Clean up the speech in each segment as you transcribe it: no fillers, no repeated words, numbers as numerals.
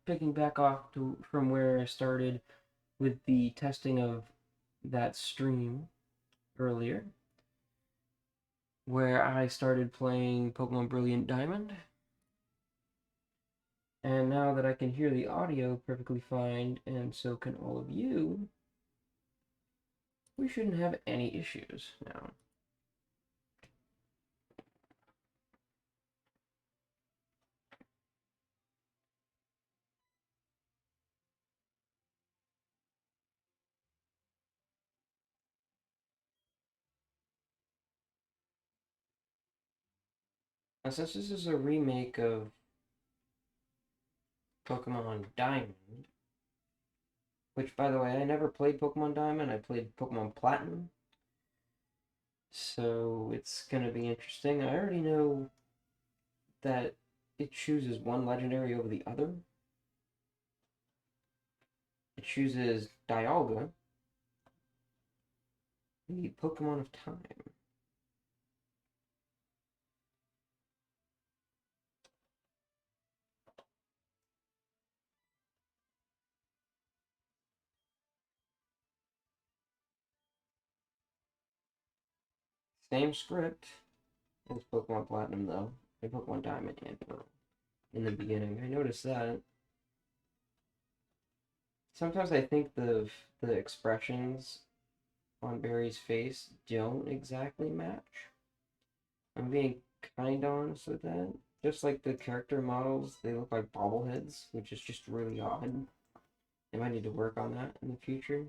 picking back off from where I started with the testing of that stream earlier, where I started playing Pokemon Brilliant Diamond. And now that I can hear the audio perfectly fine, and so can all of you, we shouldn't have any issues now. Now, since this is a remake of Pokemon Diamond, which, by the way, I never played Pokemon Diamond, I played Pokemon Platinum, so it's gonna be interesting. I already know that it chooses one legendary over the other. It chooses Dialga, the Pokemon of Time. Same script as Pokemon Platinum, though, and Pokemon Diamond and Pearl in the beginning. I noticed that. Sometimes I think the expressions on Barry's face don't exactly match. I'm being kind of honest with that. Just like the character models, they look like bobbleheads, which is just really odd. They might need to work on that in the future.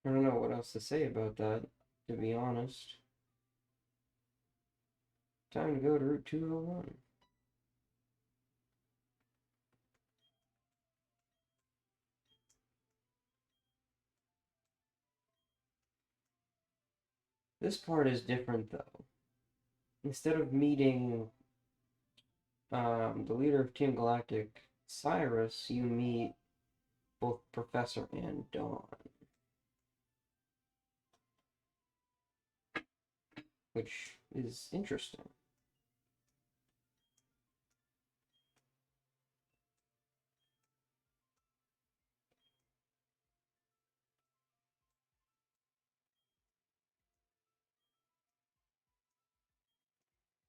I don't know what else to say about that, to be honest. Time to go to Route 201. This part is different, though. Instead of meeting the leader of Team Galactic, Cyrus, you meet both Professor and Dawn, which is interesting.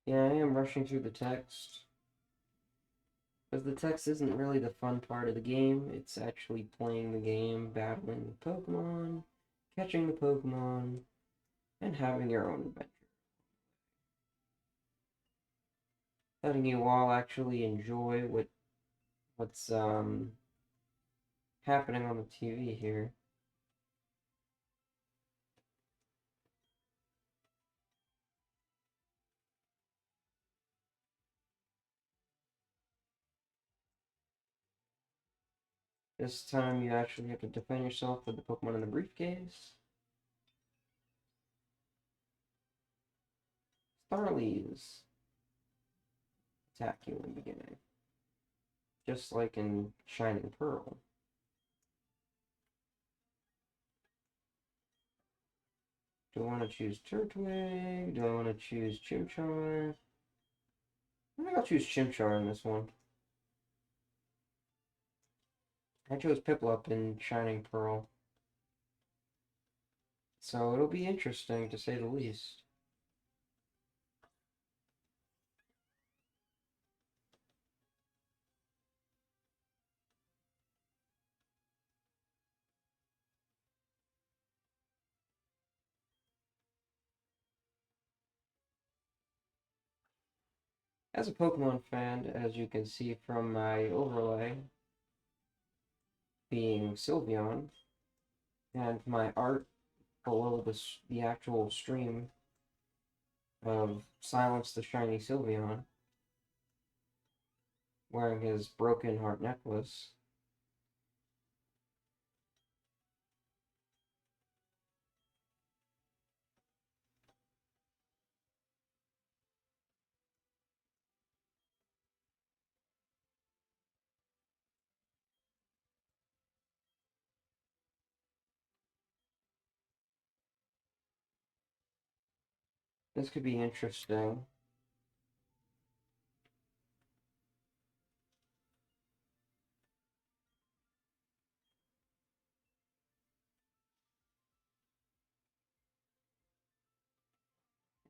Yeah, I am rushing through the text. Because the text isn't really the fun part of the game, it's actually playing the game, battling the Pokemon, catching the Pokemon, and having your own adventure. Letting you all actually enjoy what's happening on the TV here. This time you actually have to defend yourself with the Pokemon in the briefcase. Starlies attack you in the beginning, just like in Shining Pearl. Do I want to choose Turtwig? Do I want to choose Chimchar? I think I'll choose Chimchar in this one. I chose Piplup in Shining Pearl. So it'll be interesting to say the least. As a Pokemon fan, as you can see from my overlay being Sylveon, and my art below the actual stream of Silence the Shiny Sylveon wearing his broken heart necklace. This could be interesting.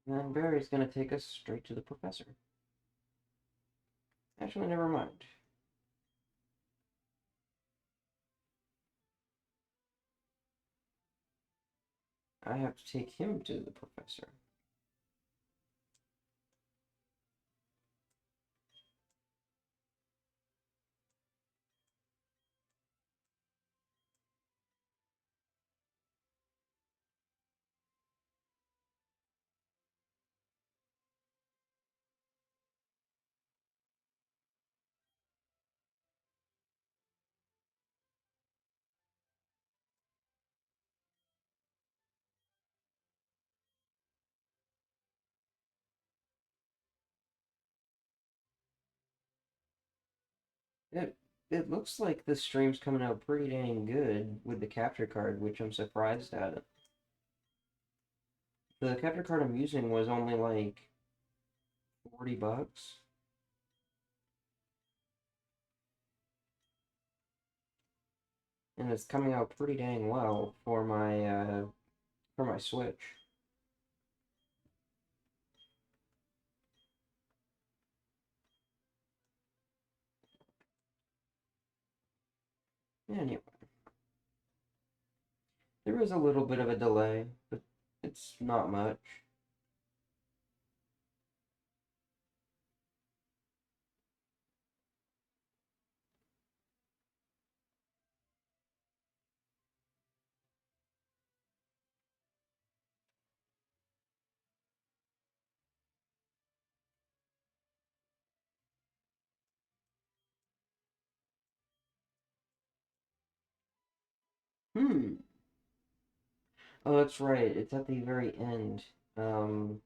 And then Barry's gonna take us straight to the professor. Actually, never mind. I have to take him to the professor. It it looks like the stream's coming out pretty dang good with the capture card, which I'm surprised at. The capture card I'm using was only like $40. And it's coming out pretty dang well for my Switch. Anyway, there is a little bit of a delay, but it's not much. Hmm. Oh, that's right. It's at the very end. Um,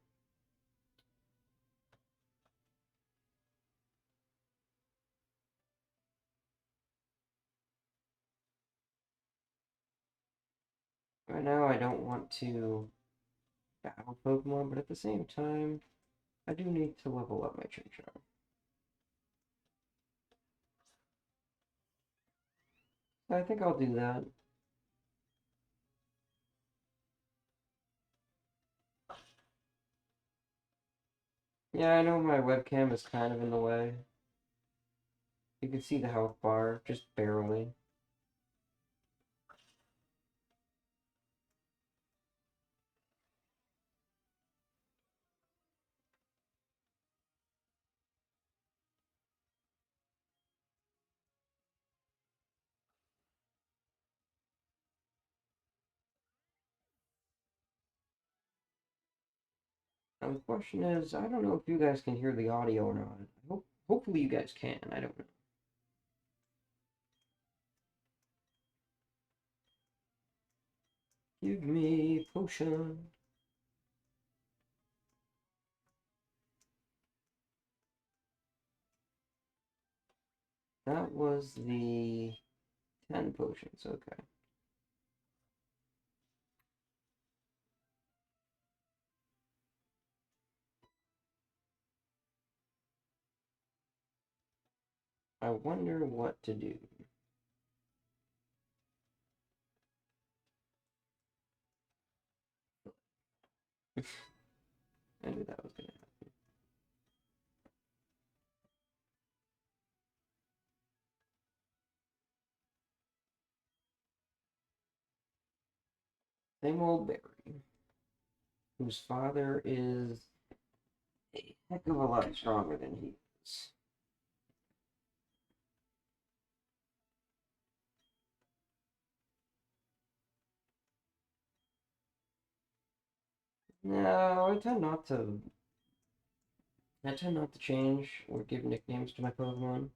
right now I don't want to battle Pokemon, but at the same time, I do need to level up my Chinchou. I think I'll do that. Yeah, I know my webcam is kind of in the way. You can see the health bar, just barely. Now the question is, I don't know if you guys can hear the audio or not. Hopefully you guys can. I don't know. Give me potion. That was the 10 potions. Okay. I wonder what to do. I knew that was gonna happen. Same old Barry, whose father is a heck of a lot stronger than he is. No, I tend not to change or give nicknames to my Pokemon.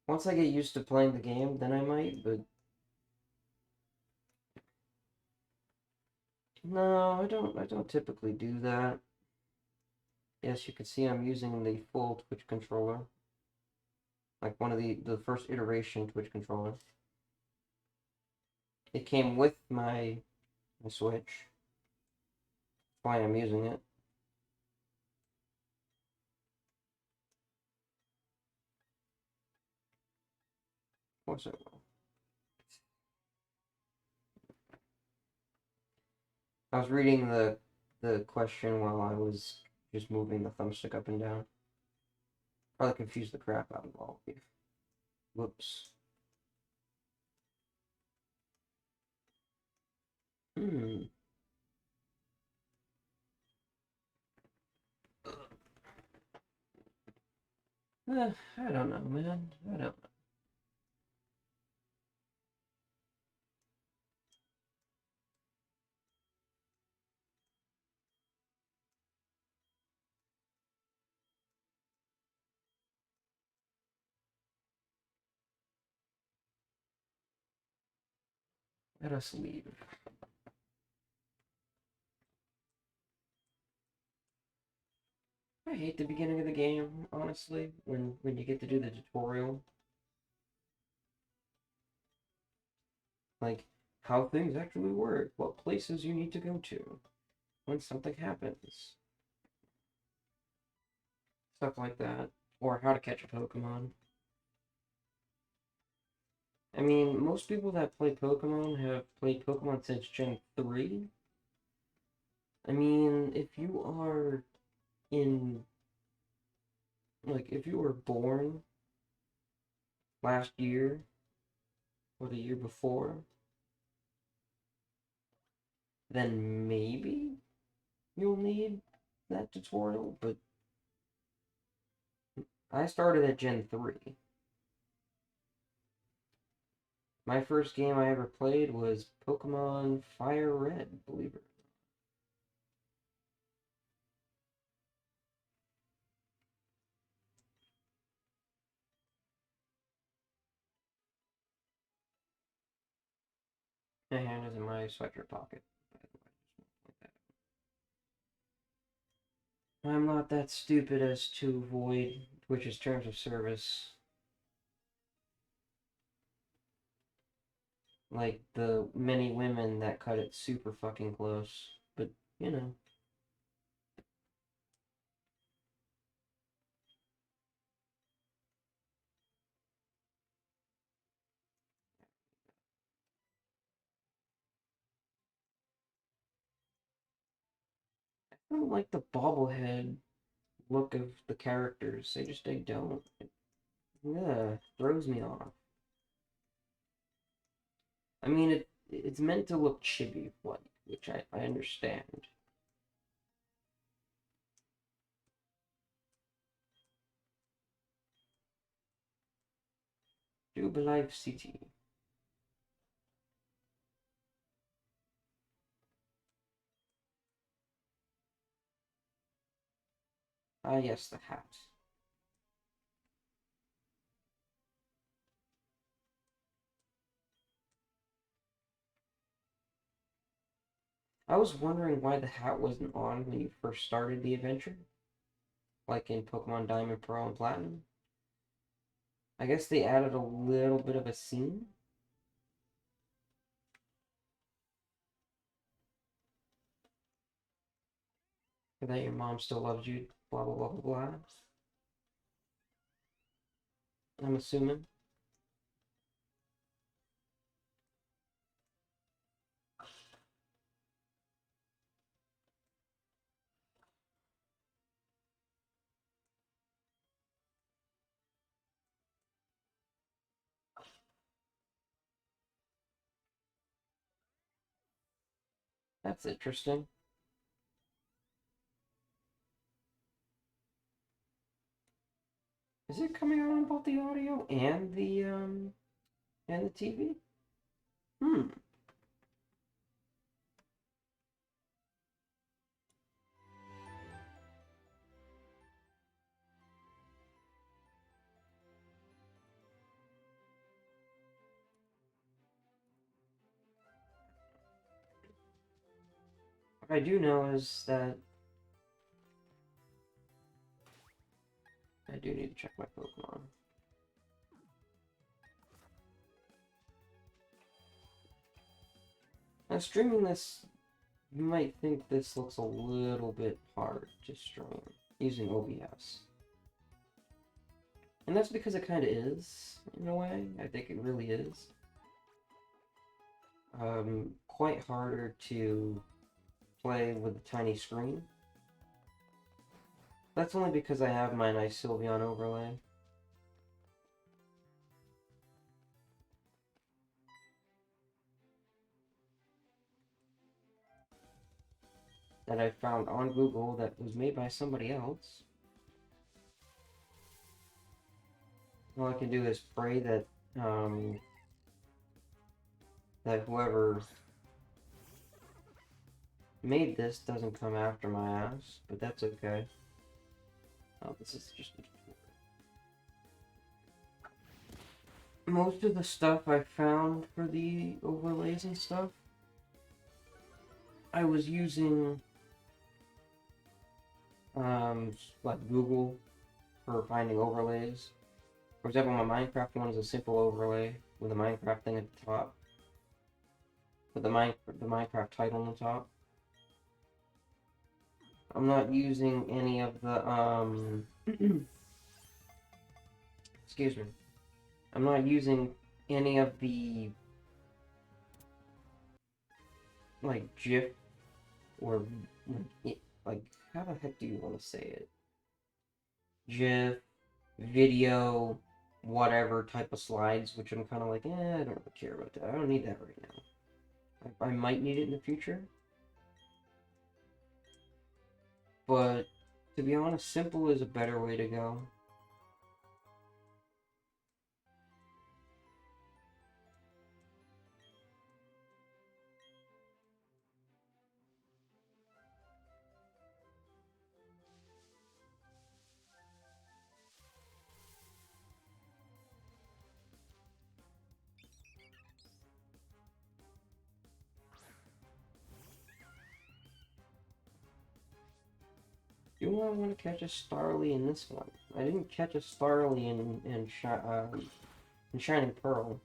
Once I get used to playing the game, then I might, but no, I don't typically do that. Yes, you can see I'm using the full Twitch controller. Like one of the first iteration Twitch controller. It came with my Switch. why I'm using it. Of course I will. I was reading the question while I was just moving the thumbstick up and down. Probably confused the crap out of all of you. Whoops. Hmm. I don't know, man. I don't know. Let us leave. I hate the beginning of the game, honestly, when you get to do the tutorial. Like, how things actually work, what places you need to go to, when something happens. Stuff like that. Or how to catch a Pokemon. I mean, most people that play Pokemon have played Pokemon since Gen 3. I mean, if you are in, like, if you were born last year or the year before, then maybe you'll need that tutorial, but I started at Gen 3. My first game I ever played was Pokemon Fire Red, believe it. My hand is in my sweatshirt pocket, by the way. I'm not that stupid as to avoid Twitch's terms of service. Like the many women that cut it super fucking close. But, you know. I don't like the bobblehead look of the characters. I don't. Yeah, throws me off. I mean, it's meant to look chibi-like, which I understand. Jubilife City. Ah, yes, the hat. I was wondering why the hat wasn't on when you first started the adventure, like in Pokemon Diamond, Pearl, and Platinum. I guess they added a little bit of a scene. That your mom still loves you, blah blah blah blah blah. I'm assuming. That's interesting. Is it coming out on both the audio and the TV? Hmm. What I do know is that I do need to check my Pokemon. Now, streaming this you might think this looks a little bit hard to stream using OBS. And that's because it kind of is, in a way. I think it really is. Quite harder to play with a tiny screen. That's only because I have my nice Sylveon overlay. That I found on Google that was made by somebody else. All I can do is pray that that whoever made this doesn't come after my ass, but that's okay. Oh, this is just most of the stuff I found for the overlays and stuff, I was using like Google for finding overlays. For example, my Minecraft one is a simple overlay with a Minecraft thing at the top, with the Minecraft title on the top. I'm not using any of the excuse me. I'm not using any of the like GIF or like how the heck do you want to say it? GIF, video, whatever type of slides, which I'm kind of like, I don't really care about that. I don't need that right now. I might need it in the future. But to be honest, simple is a better way to go. Do I want to catch a Starly in this one? I didn't catch a Starly in Shining Pearl.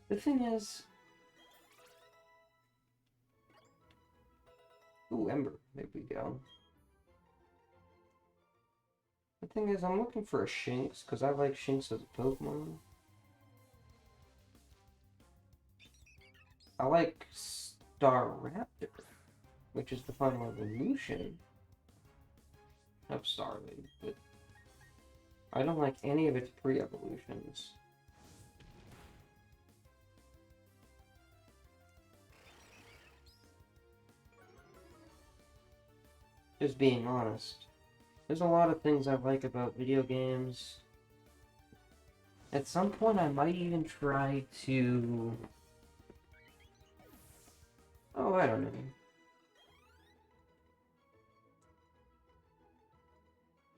The thing is... Ooh, Ember. There we go. The thing is, I'm looking for a Shinx, because I like Shinx as a Pokemon. I like Staraptor, which is the final evolution of Starly, but I don't like any of its pre-evolutions. Just being honest. There's a lot of things I like about video games. At some point, I might even try to... Oh, I don't know.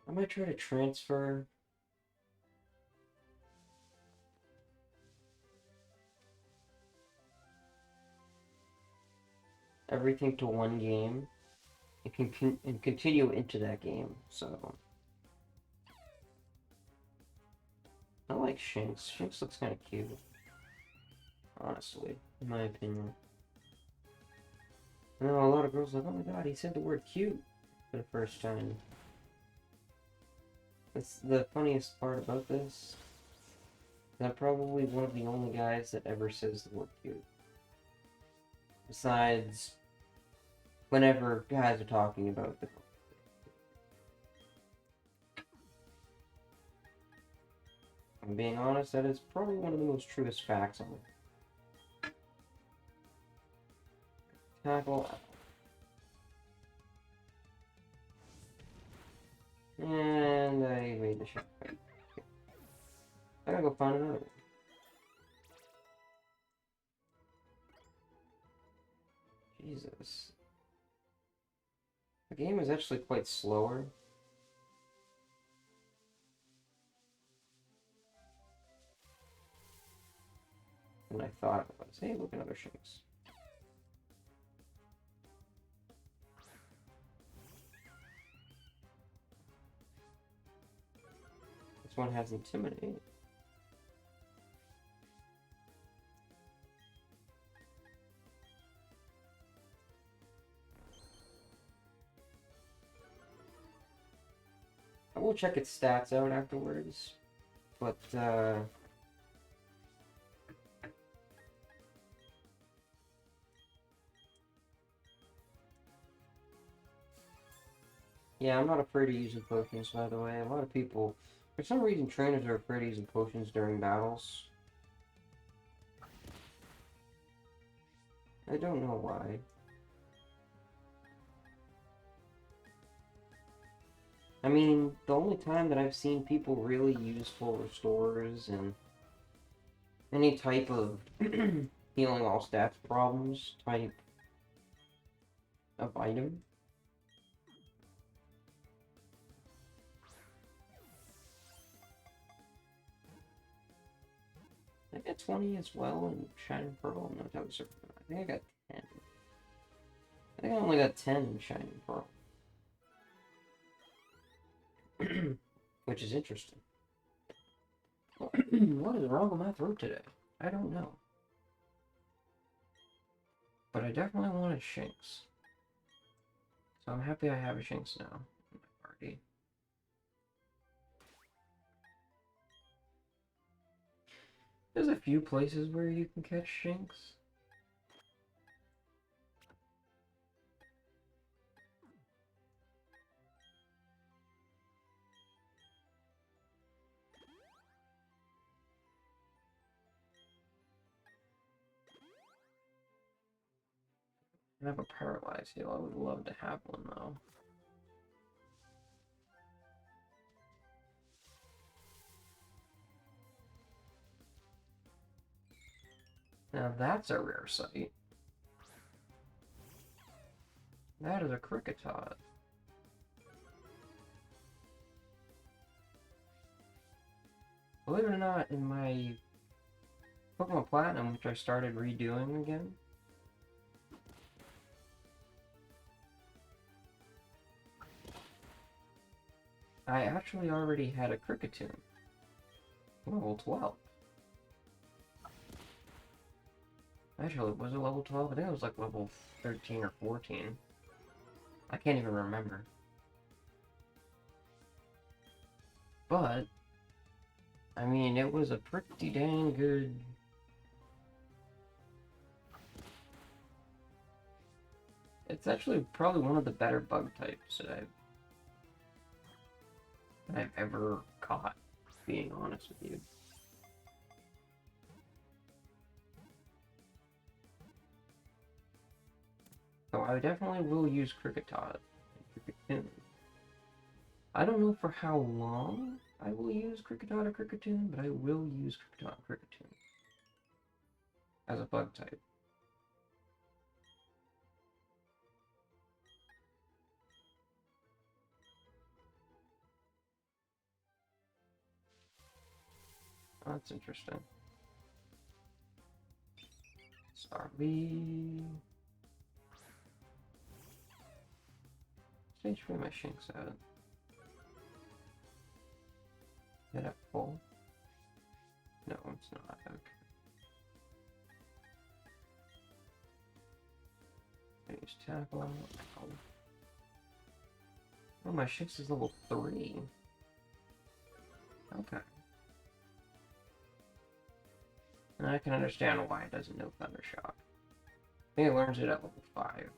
I might try to transfer everything to one game and continue into that game, so... I like Shinx. Shinx looks kind of cute. Honestly, in my opinion. I know a lot of girls are like, oh my god, he said the word cute for the first time. That's the funniest part about this. I'm probably one of the only guys that ever says the word cute. Besides, whenever guys are talking about the... I'm being honest, that is probably one of the most truest facts on it. Tackle. And I made the shot. I gotta go find another one. Jesus. The game is actually quite slower. than I thought it was. Hey, look, another Shinx. This one has Intimidate. I will check its stats out afterwards, but yeah, I'm not afraid of using potions, by the way. A lot of people, for some reason, trainers are afraid of using potions during battles. I don't know why. I mean, the only time that I've seen people really use full restores and any type of healing all stats problems type of item. I got 20 as well in Shining Pearl. No, that was I think I got 10. I think I only got 10 in Shining Pearl. Which is interesting. What is wrong with my throat today? I don't know. But I definitely want a Shinx. So I'm happy I have a Shinx now in my party. There's a few places where you can catch Shinx. I have a Paralyze Heal. I would love to have one though. Now that's a rare sight. That is a Kricketot. Believe it or not, in my Pokemon Platinum, which I started redoing again, I actually already had a Kricketune. Level 12. Actually, was it level 12? I think it was like level 13 or 14. I can't even remember. But, I mean, it was a pretty dang good... It's actually probably one of the better bug types that I've ever caught, being honest with you. So I definitely will use Kricketot. I don't know for how long I will use Kricketot or Kricketune, but I will use Kricketot and Kricketune as a bug type. Oh, that's interesting. Starly. Stage 3 my Shinx at. Is it at full? No, it's not. Okay. I use Tackle. Oh, my Shinx is level 3. Okay. And I can understand why it doesn't know Thundershock. I think it learns it at level 5.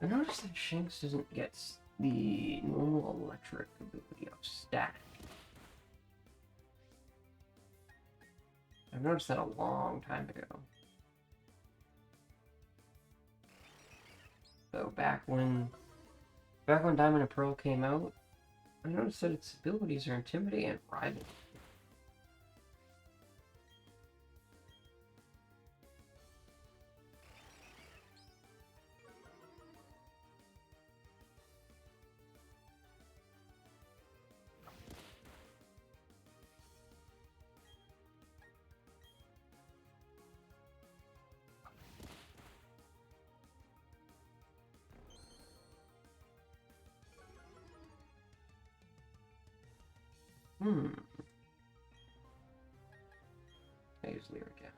I noticed that Shinx doesn't get the normal electric ability of Static. I've noticed that a long time ago. So back when Diamond and Pearl came out, I noticed that its abilities are Intimidate and Rival. Hmm. I use Leer again.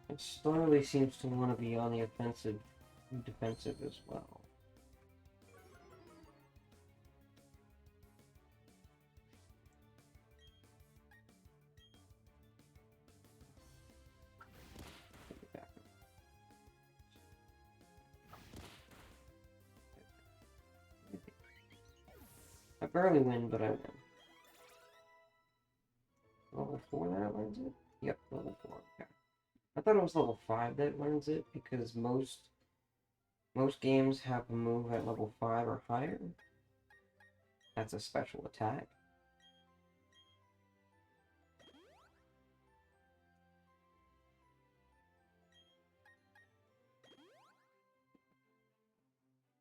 It slowly seems to want to be on the offensive and defensive as well. I barely win, but I win. Level 4 that learns it? Yep, level 4. Okay. I thought it was level 5 that learns it because most games have a move at level 5 or higher. That's a special attack.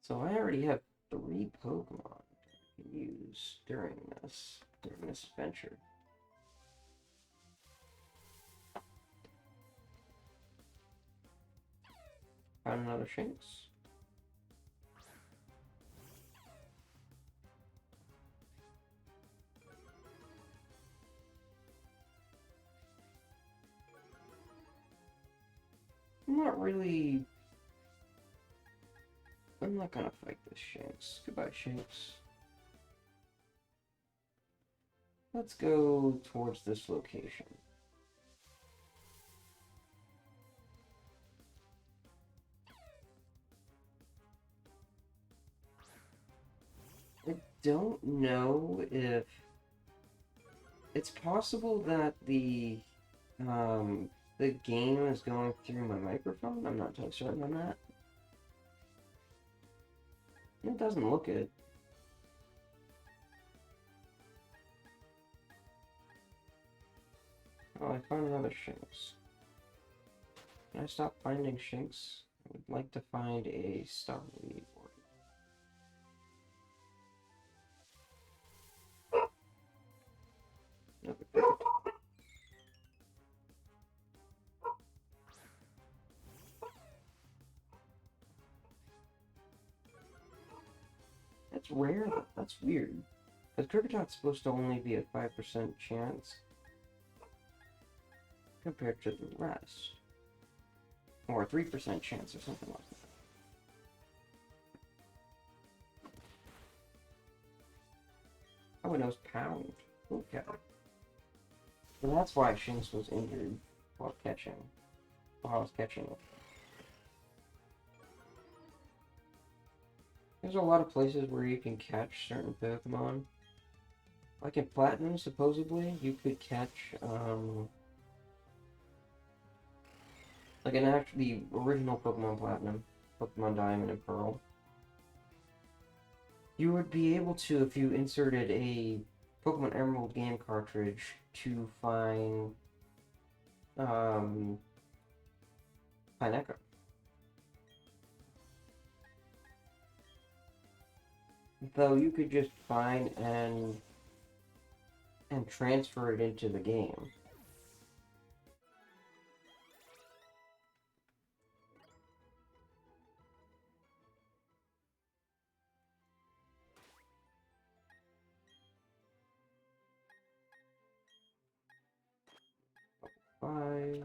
So I already have 3 Pokemon I can use during this adventure. Found another Shinx. I'm not gonna fight this Shinx. Goodbye, Shinx. Let's go towards this location. I don't know if it's possible that the game is going through my microphone. I'm not totally certain on that. It doesn't look it. Oh, I found another Shinx. Can I stop finding Shinx? I would like to find a Starly. Okay. That's rare. That's weird. Because Kricketat's supposed to only be a 5% chance compared to the rest. Or a 3% chance or something like that. Oh, it knows Pound. Okay. So that's why Shinx was injured while I was catching it. There's a lot of places where you can catch certain Pokemon. Like in Platinum, supposedly, you could catch, like the original Pokemon Platinum, Pokemon Diamond and Pearl. You would be able to, if you inserted a Pokemon Emerald game cartridge, to find, Pineco. Though you could just find and transfer it into the game. Bye.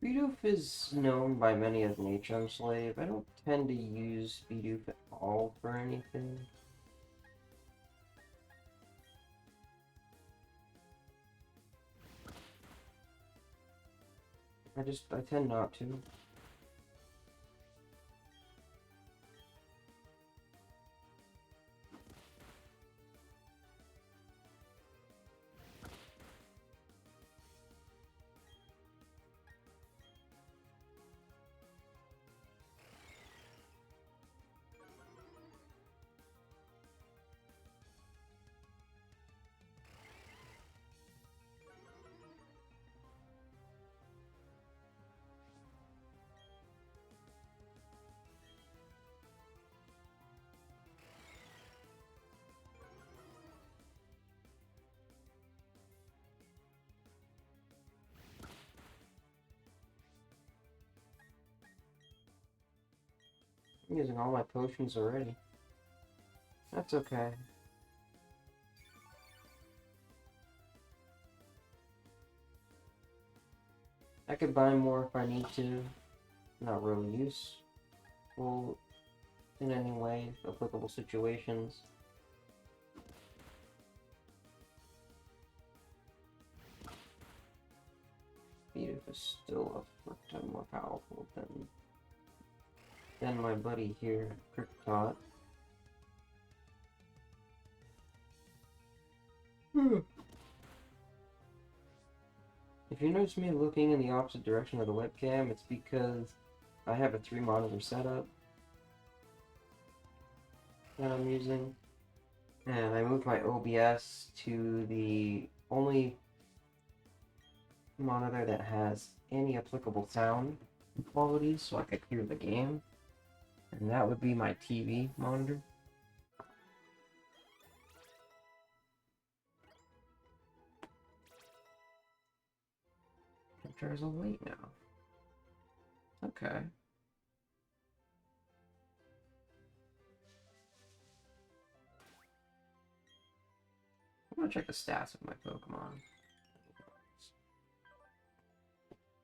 Bidoof is known by many as an HM slave. I don't tend to use Bidoof at all for anything. I tend not to. I'm using all my potions already. That's okay. I could buy more if I need to. Not really useful in any way, applicable situations. Bidoof is still a frick ton more powerful than my buddy here, Kricketot. If you notice me looking in the opposite direction of the webcam, it's because I have a 3-monitor setup that I'm using, and I moved my OBS to the only monitor that has any applicable sound qualities so I could hear the game, and that would be my TV monitor. Pictures are late now. Okay. I'm gonna check the stats of my Pokemon.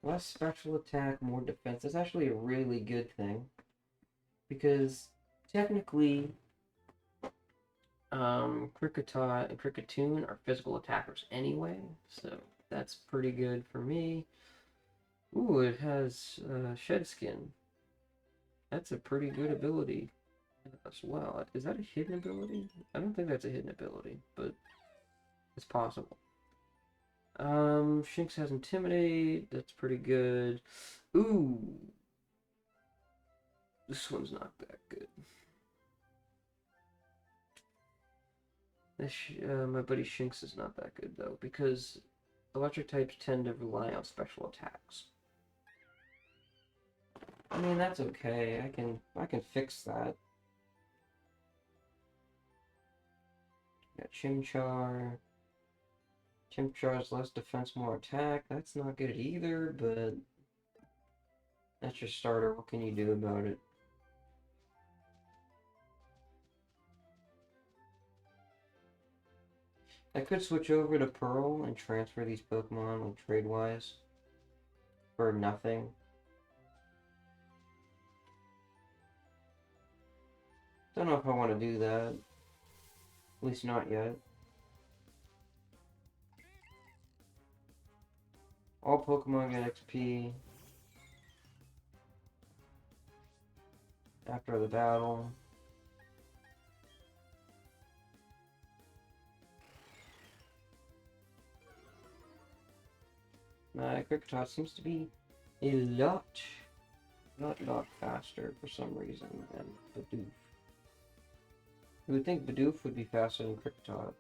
Less special attack, more defense. That's actually a really good thing. Because technically, Kricketot and Kricketune are physical attackers anyway, so that's pretty good for me. Ooh, it has Shed Skin. That's a pretty good ability as well. Is that a hidden ability? I don't think that's a hidden ability, but it's possible. Shinx has Intimidate. That's pretty good. Ooh. This one's not that good. My buddy Shinx is not that good, though, because electric types tend to rely on special attacks. I mean, that's okay. I can fix that. Got Chimchar. Chimchar's less defense, more attack. That's not good either, but that's your starter. What can you do about it? I could switch over to Pearl and transfer these Pokemon, like, trade-wise, for nothing. Don't know if I want to do that. At least not yet. All Pokemon get XP after the battle. My Kricketot seems to be a lot faster for some reason than Bidoof. You would think Bidoof would be faster than Kricketot.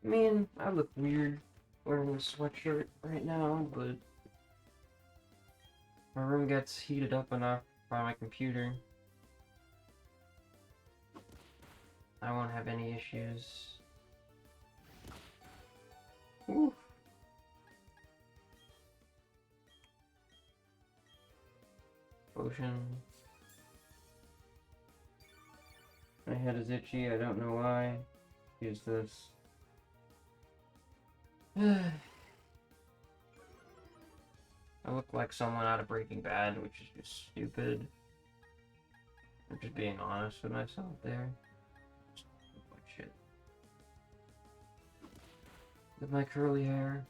I mean, I look weird wearing a sweatshirt right now, but my room gets heated up enough by my computer. I won't have any issues. Oof. Potion. My head is itchy, I don't know why. Use this. I look like someone out of Breaking Bad, which is just stupid. I'm just being honest with myself there. Just look like shit. With my curly hair.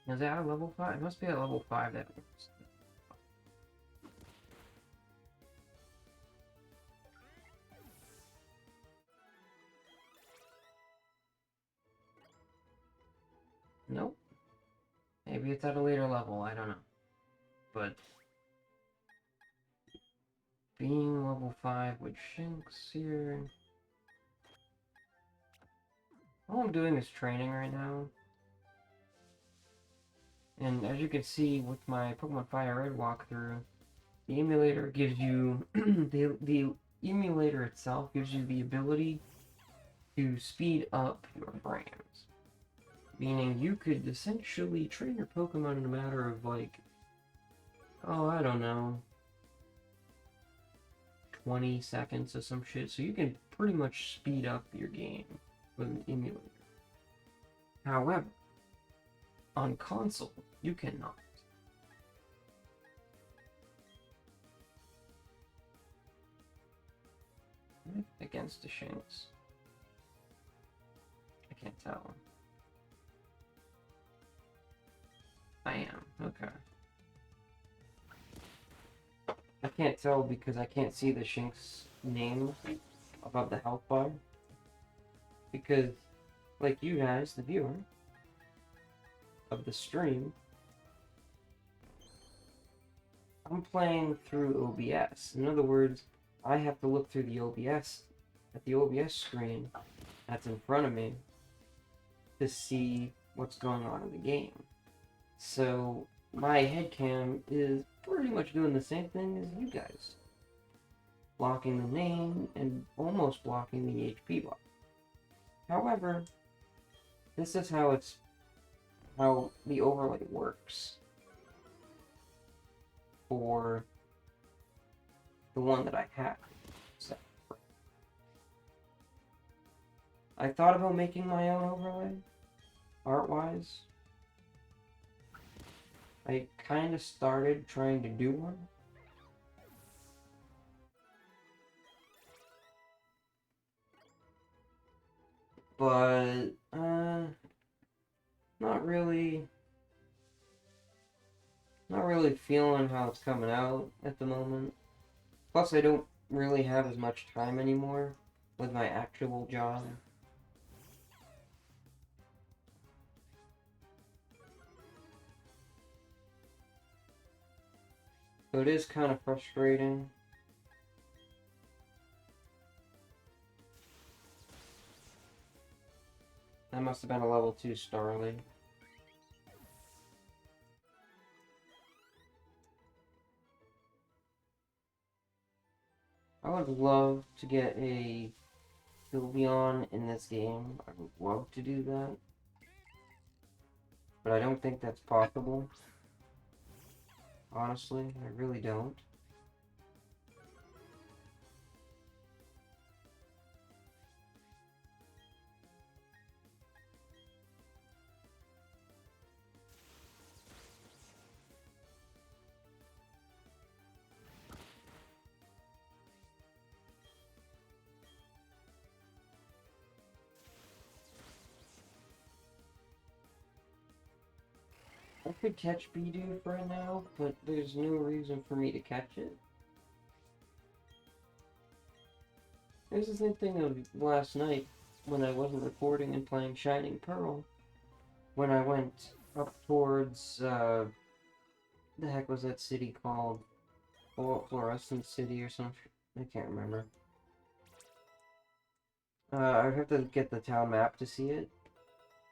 Is that at level 5? It must be at level 5 that was. Nope. Maybe it's at a later level, I don't know. But being level 5 with Shinx here. All I'm doing is training right now. And as you can see with my Pokemon Fire Red walkthrough, the emulator gives you the emulator itself gives you the ability to speed up your frames. Meaning you could essentially train your Pokemon in a matter of like, oh, I don't know, 20 seconds or some shit. So you can pretty much speed up your game with an emulator. However, on console, you cannot. Against the Shinx. I can't tell. I am, okay. I can't tell because I can't see the Shinx name above the health bar. Because, like you guys, the viewer of the stream, I'm playing through OBS. In other words, I have to look through the OBS, at the OBS screen that's in front of me to see what's going on in the game. So my headcam is pretty much doing the same thing as you guys. Blocking the name and almost blocking the HP bar. However, this is how the overlay works for the one that I have. So, I thought about making my own overlay, art-wise. I kind of started trying to do one. But, not really feeling how it's coming out at the moment. Plus, I don't really have as much time anymore with my actual job. So it is kind of frustrating. That must have been a level 2 Starly. I would love to get a Sylveon in this game. I would love to do that. But I don't think that's possible. Honestly, I really don't. I could catch Bidoof right now, but there's no reason for me to catch it. There's the same thing of last night when I wasn't recording and playing Shining Pearl. When I went up towards, the heck was that city called? Fluorescent City or something? I can't remember. I'd have to get the town map to see it.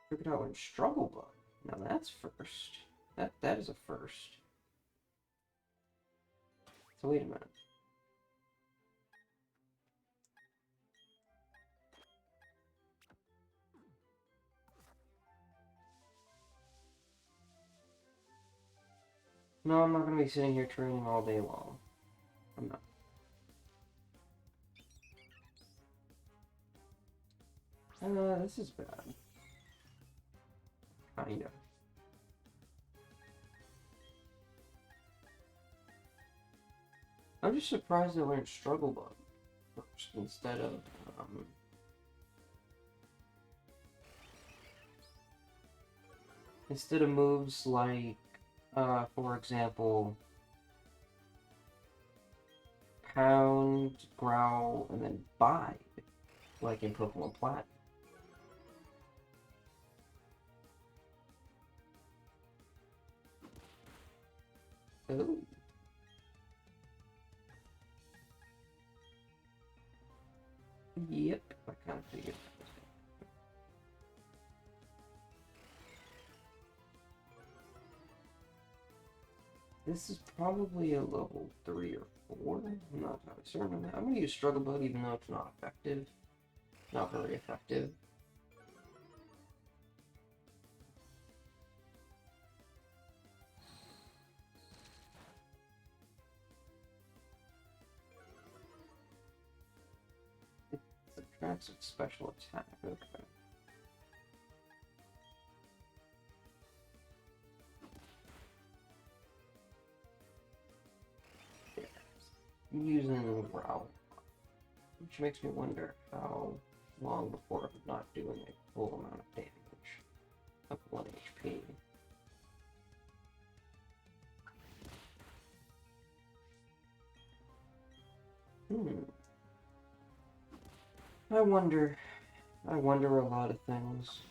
Figured out when Struggle Bug. Now that's first. That is a first. So wait a minute. No, I'm not gonna be sitting here training all day long. I'm not. This is bad. Kinda. I'm just surprised I learned Struggle Bug first instead of, instead of moves like, for example, pound, growl, and then bide, like in Pokemon Platinum. Ooh. Yep, I kind of figured that was it. This is probably a level 3 or 4. I'm not entirely certain on that. I'm going to use Struggle Bug even though it's not effective. Not very effective. It subtracts its special attack. Okay. Using Growl, which makes me wonder how long before I'm not doing a full amount of damage of 1 HP. I wonder a lot of things.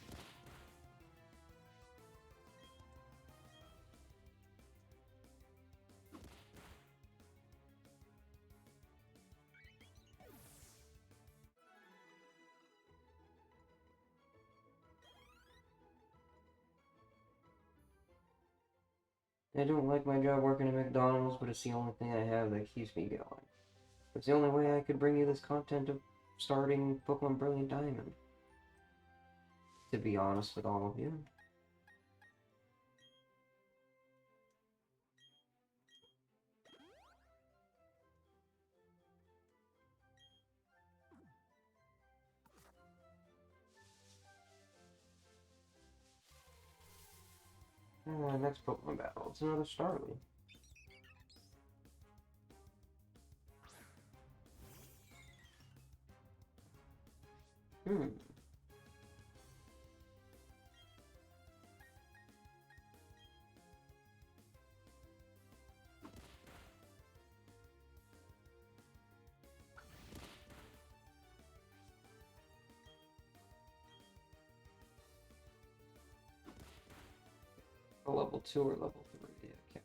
I don't like my job working at McDonald's, but it's the only thing I have that keeps me going. It's the only way I could bring you this content of starting Pokemon Brilliant Diamond. To be honest with all of you. Next Pokemon battle. It's another Starly. A level 2 or level 3, yeah,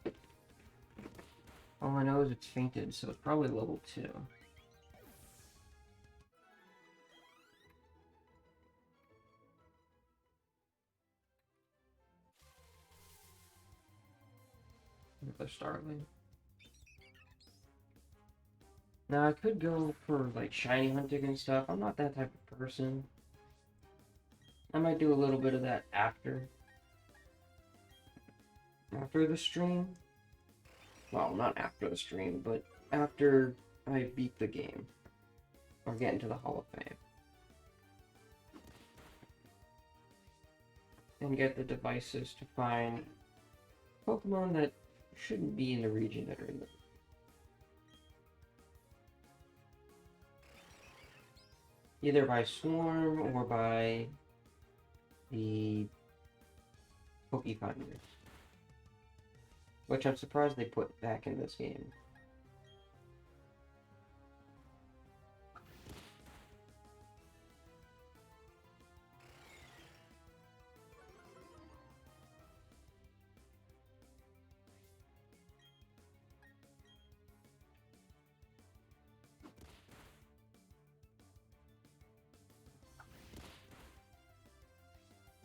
okay. All I know is it's fainted, so it's probably level 2. Another Starly. Now I could go for like shiny hunting and stuff. I'm not that type of person. I might do a little bit of that after the stream. Well, not after the stream, but after I beat the game or get into the Hall of Fame. And get the devices to find Pokemon that shouldn't be in the region that are in the either by Swarm or by the Pokefinders. Which I'm surprised they put back in this game.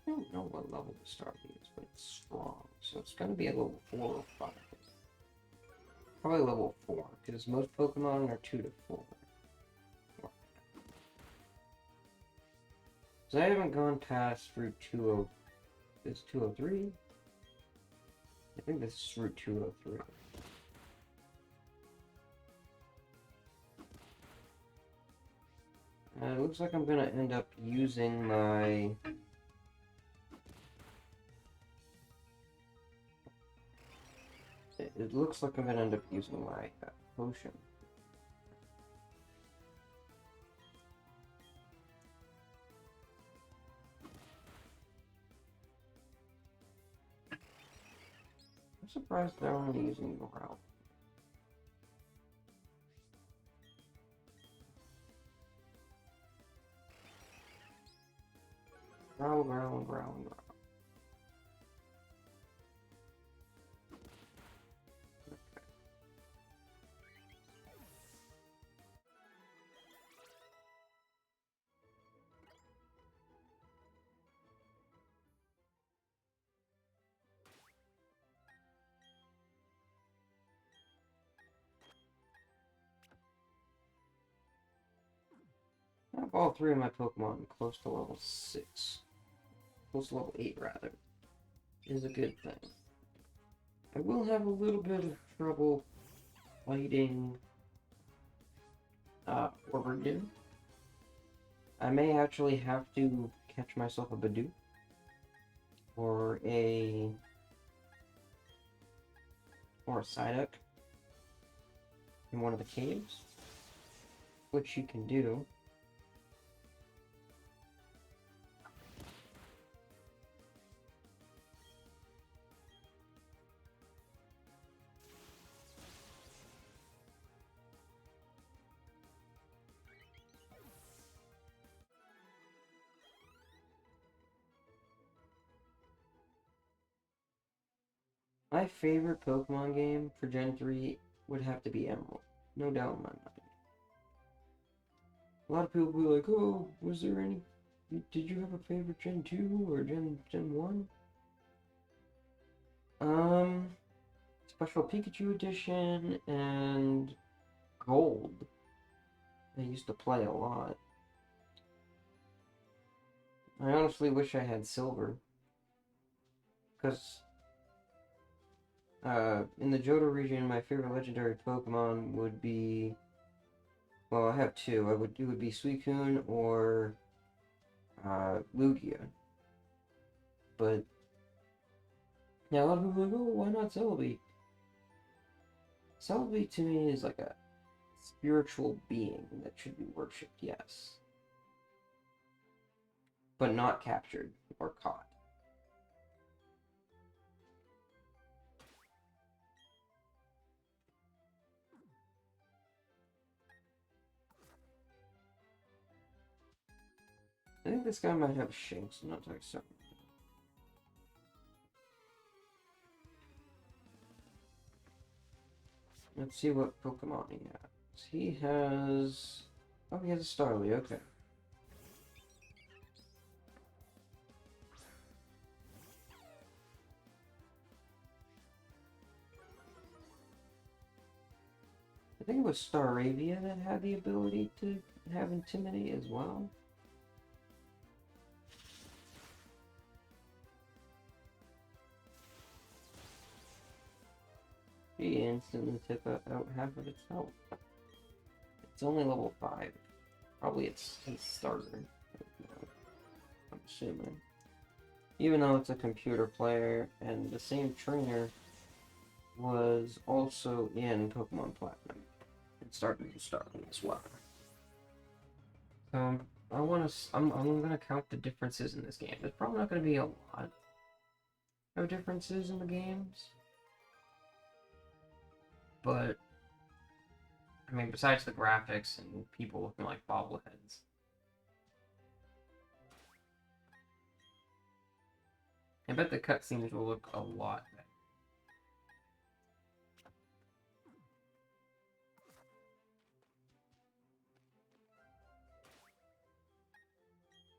I don't know what level the Starly is, but it's strong. So it's gonna be a level 4 or 5. Probably level 4, because most Pokemon are 2 to 4. So I haven't gone past Route 20... This 203? I think this is Route 203. It looks like I'm gonna end up using my... It looks like I'm gonna end up using my potion. surprised they're only using Growl. Growl, growl, growl, growl. I have all three of my Pokemon close to level 6. Close to level 8, rather. Is a good thing. I will have a little bit of trouble fighting Oregon. I may actually have to catch myself a Bidoof or a Psyduck in one of the caves, which you can do. My favorite Pokemon game for Gen 3 would have to be Emerald. No doubt in my mind. A lot of people be like, oh, was there any... Did you have a favorite Gen 2 or Gen 1? Special Pikachu Edition and Gold. I used to play a lot. I honestly wish I had Silver. Because in the Johto region, my favorite legendary Pokemon would be... Well, I have two. It would be Suicune or Lugia. But yeah, a lot of people are like, oh, why not Celebi? Celebi to me is like a spiritual being that should be worshipped, yes. But not captured or caught. I think this guy might have Shinx, I'm not entirely certain. Let's see what Pokemon he has. He has... Oh, he has a Starly, okay. I think it was Staravia that had the ability to have Intimidate as well. She instantly took out half of its health. It's only level 5. Probably its starter. I'm assuming. Even though it's a computer player, and the same trainer was also in Pokemon Platinum. And started to start as well. So I'm gonna count the differences in this game. There's probably not gonna be a lot of differences in the games. But I mean, besides the graphics and people looking like bobbleheads. I bet the cutscenes will look a lot better.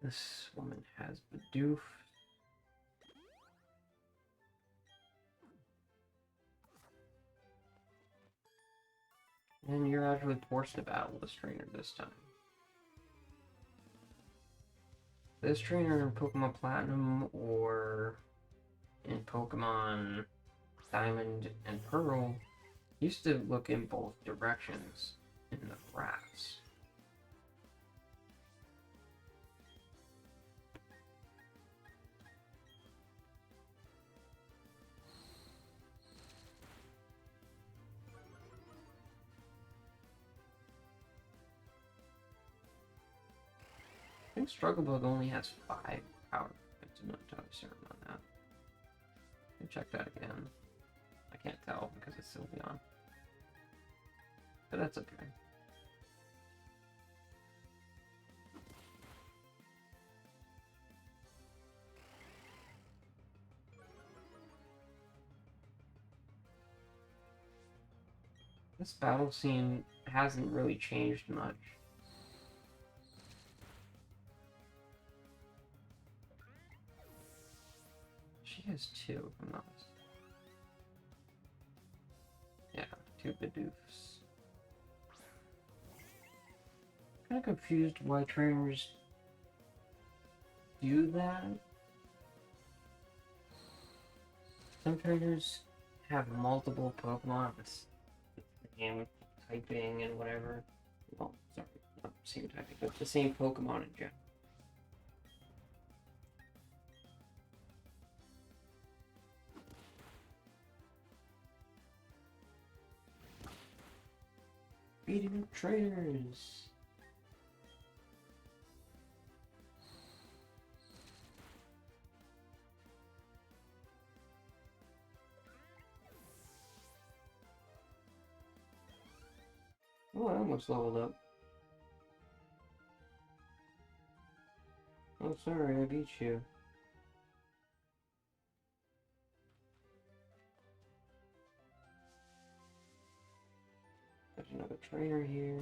This woman has Bidoof. And you're actually forced to battle this trainer this time. This trainer in Pokemon Platinum or in Pokemon Diamond and Pearl used to look in both directions in the grass. I think Struggle Bug only has 5 power points. I'm not entirely certain on that. Let me check that again. I can't tell because it's Sylveon. But that's okay. This battle scene hasn't really changed much. She has two, if I'm not mistaken. Yeah, two Bidoofs. Kind of confused why trainers do that. Some trainers have multiple Pokemon with same typing and whatever. Well, sorry, not same typing, but the same Pokemon in general. Beating up trainers. Oh, I almost leveled up. Oh, sorry, I beat you. There's another trainer here.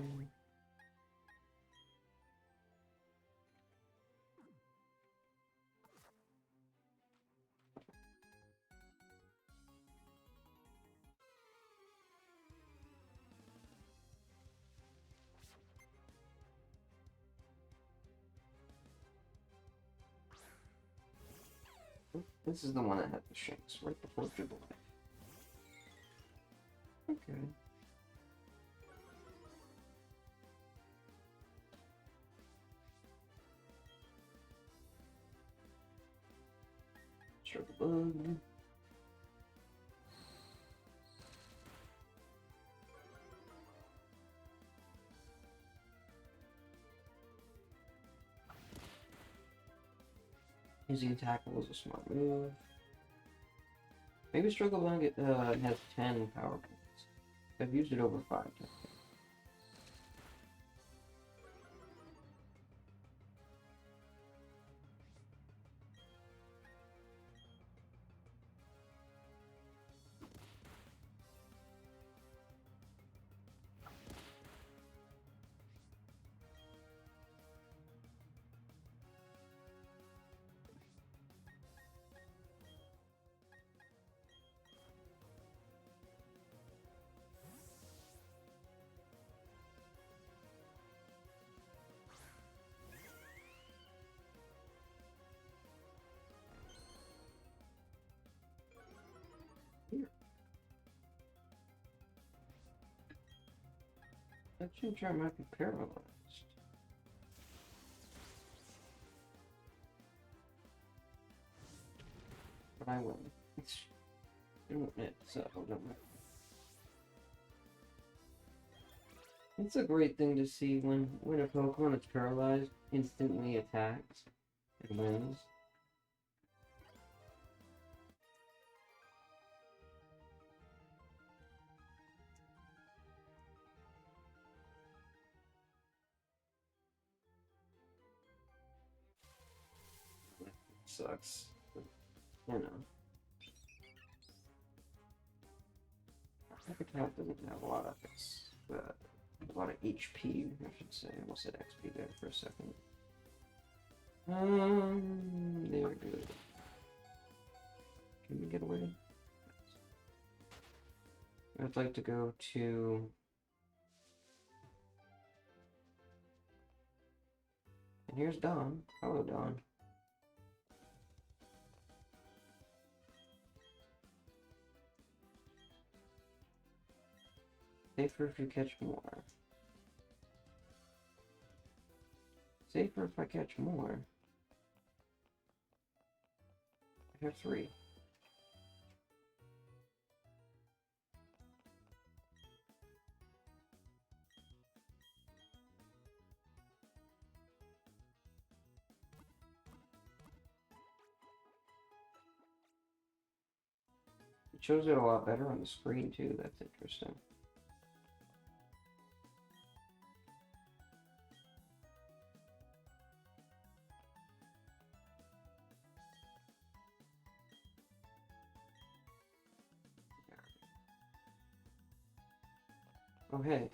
This is the one that had the shanks right before Jubilee. Okay. Struggle bug. Using tackle was a smart move. Maybe Struggle Bug has 10 power points. I've used it over 5 times. Here. That Chimchar might be paralyzed. But I win. So, it's a great thing to see when a Pokemon that's paralyzed instantly attacks and wins. Sucks. But, you know. Epitaph doesn't have a lot of a lot of HP, I should say. I almost said XP there for a second. They are good. Can we get away? I'd like to go to... And here's Dawn. Hello, Dawn. Safer if you catch more. Safer if I catch more. I have 3. shows it a lot better on the screen too. That's interesting. Oh hey,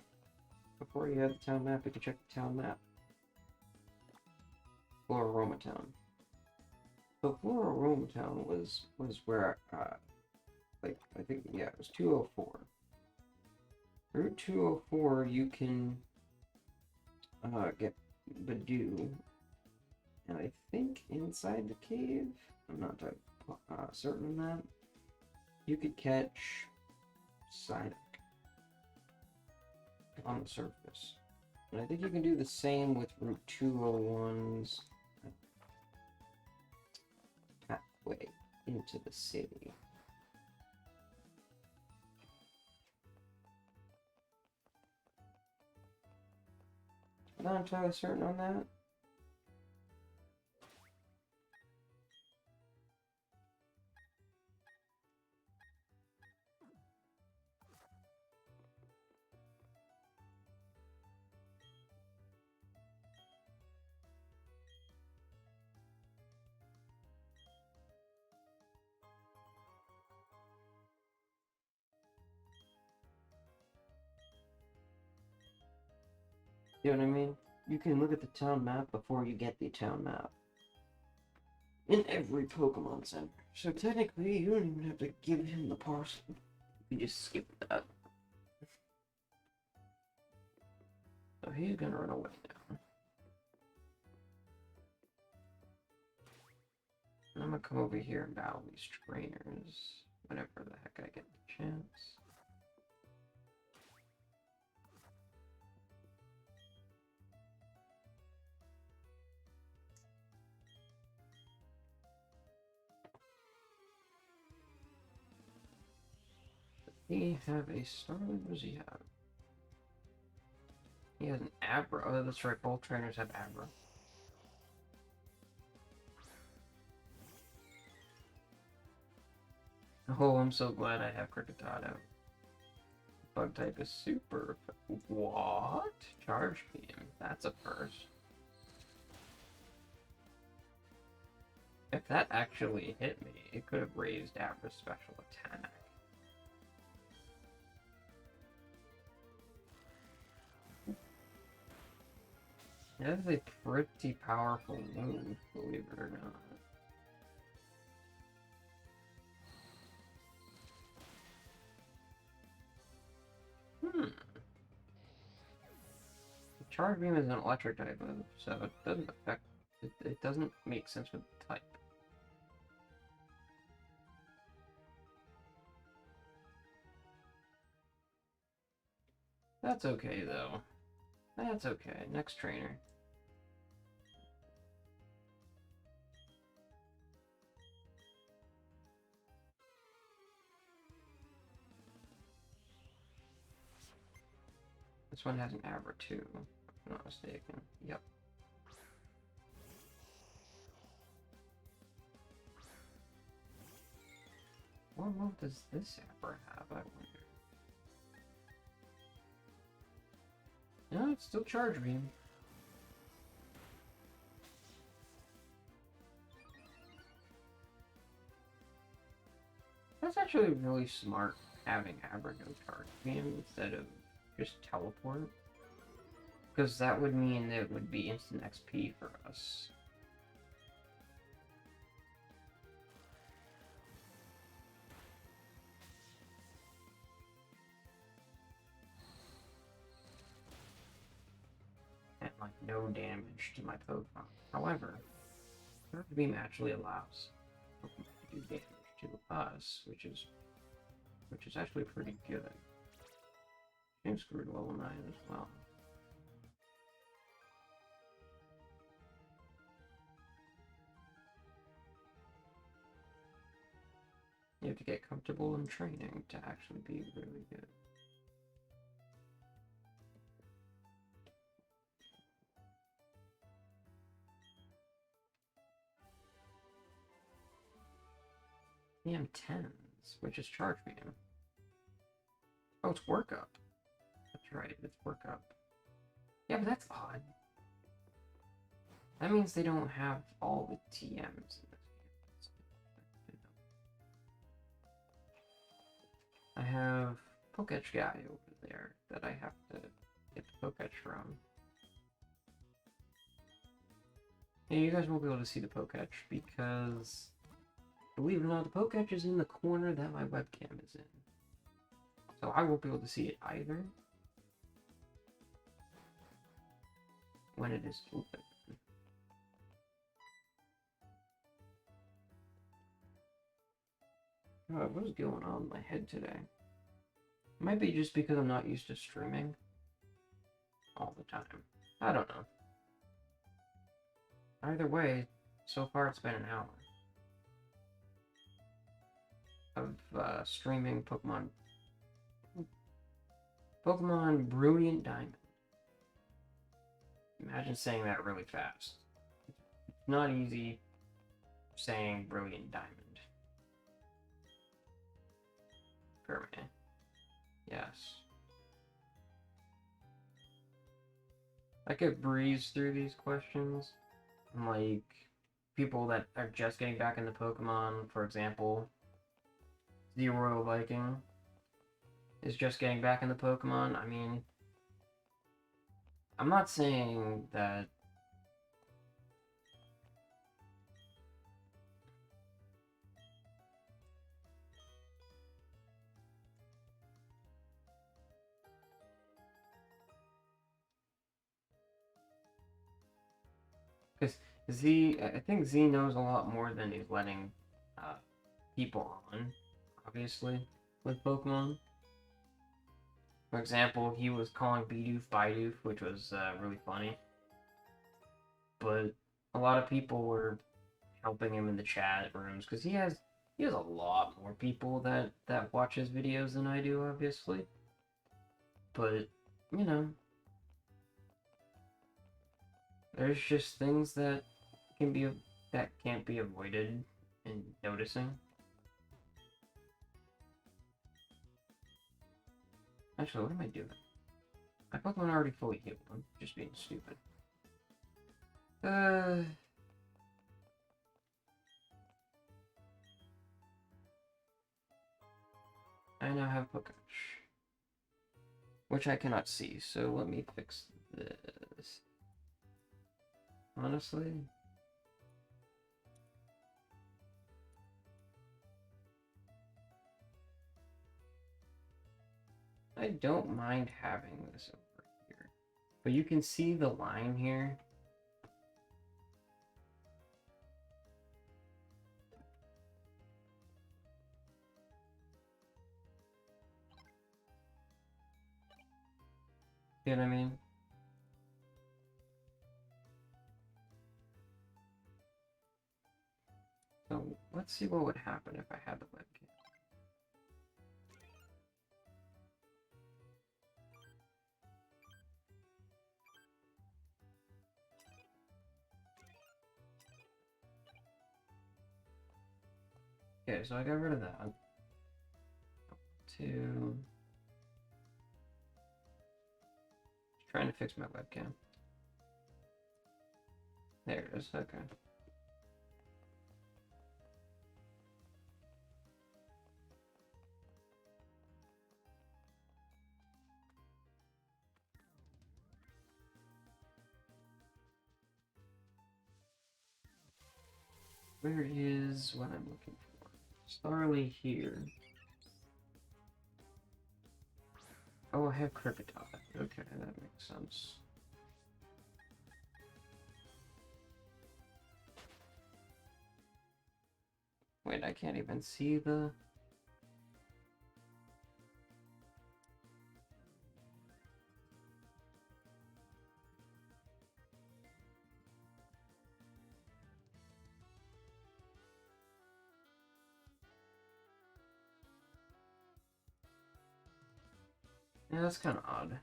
before you have the town map, we can check the town map. Floraroma Town. So Floraroma Town was where like I think yeah it was 204. Route 204 you can get Badoo, and I think inside the cave, I'm not certain on that, you could catch Psyduck on the surface. And I think you can do the same with Route 201's pathway into the city. I'm not entirely certain on that. You know what I mean? You can look at the town map before you get the town map. In every Pokemon Center. So technically, you don't even have to give him the parcel. You just skip that. So he's gonna run away now. I'm gonna come over here and battle these trainers whenever the heck I get the chance. Does he have a Starly? What does he have? He has an Abra. Oh, that's right. Both trainers have Abra. Oh, I'm so glad I have Kricketot. Bug type is super. What? Charge beam. That's a first. If that actually hit me, it could have raised Abra's special attack. That is a pretty powerful move, believe it or not. Charge beam is an electric type move, so it doesn't affect. It doesn't make sense with the type. That's okay though. That's okay. Next trainer. This one has an Abra too, if I'm not mistaken. Yep. What move does this Abra have, I wonder? No, it's still Charge Beam. That's actually really smart, having Abra go Charge Beam instead of just Teleport. Because that would mean it would be instant XP for us. And like no damage to my Pokemon. However, Charge Beam actually allows Pokemon to do damage to us, which is actually pretty good. James screwed level 9 as well. You have to get comfortable in training to actually be really good. Yeah, I'm 10. is, which is Charge Beam. Oh, it's Work Up. That's right, it's Work Up. Yeah, but that's odd. That means they don't have all the TMs in this game. I have Poketch guy over there that I have to get the Poketch from. Yeah, you guys won't be able to see the Poketch because, believe it or not, the Poketch is in the corner that my webcam is in. So I won't be able to see it either when it is open. God, what is going on in my head today? It might be just because I'm not used to streaming all the time. I don't know. Either way, so far it's been an hour of streaming Pokemon Brilliant Diamond. Imagine saying that really fast. It's not easy saying Brilliant Diamond. Permanent. Yes. I could breeze through these questions. And like, people that are just getting back into Pokemon, for example, Zero Viking is just getting back into Pokemon. I mean, I'm not saying that because I think Z knows a lot more than he's letting people on, obviously, with Pokemon. For example, he was calling Bidoof Bidoof, which was really funny. But a lot of people were helping him in the chat rooms because he has a lot more people that watch his videos than I do, obviously. But you know, there's just things that can't be avoided in noticing. Actually, what am I doing? My Pokemon already fully healed. I'm just being stupid. I now have Poketch, which I cannot see, so let me fix this. Honestly, I don't mind having this over here, but you can see the line here. You know what I mean? So let's see what would happen if I had the webcam. Okay, so I got rid of that. Trying to fix my webcam. There it is, okay. Where is what I'm looking for? Starly here. Oh, I have Kricketot. Okay, that makes sense. Wait, I can't even see the... Yeah, that's kind of odd.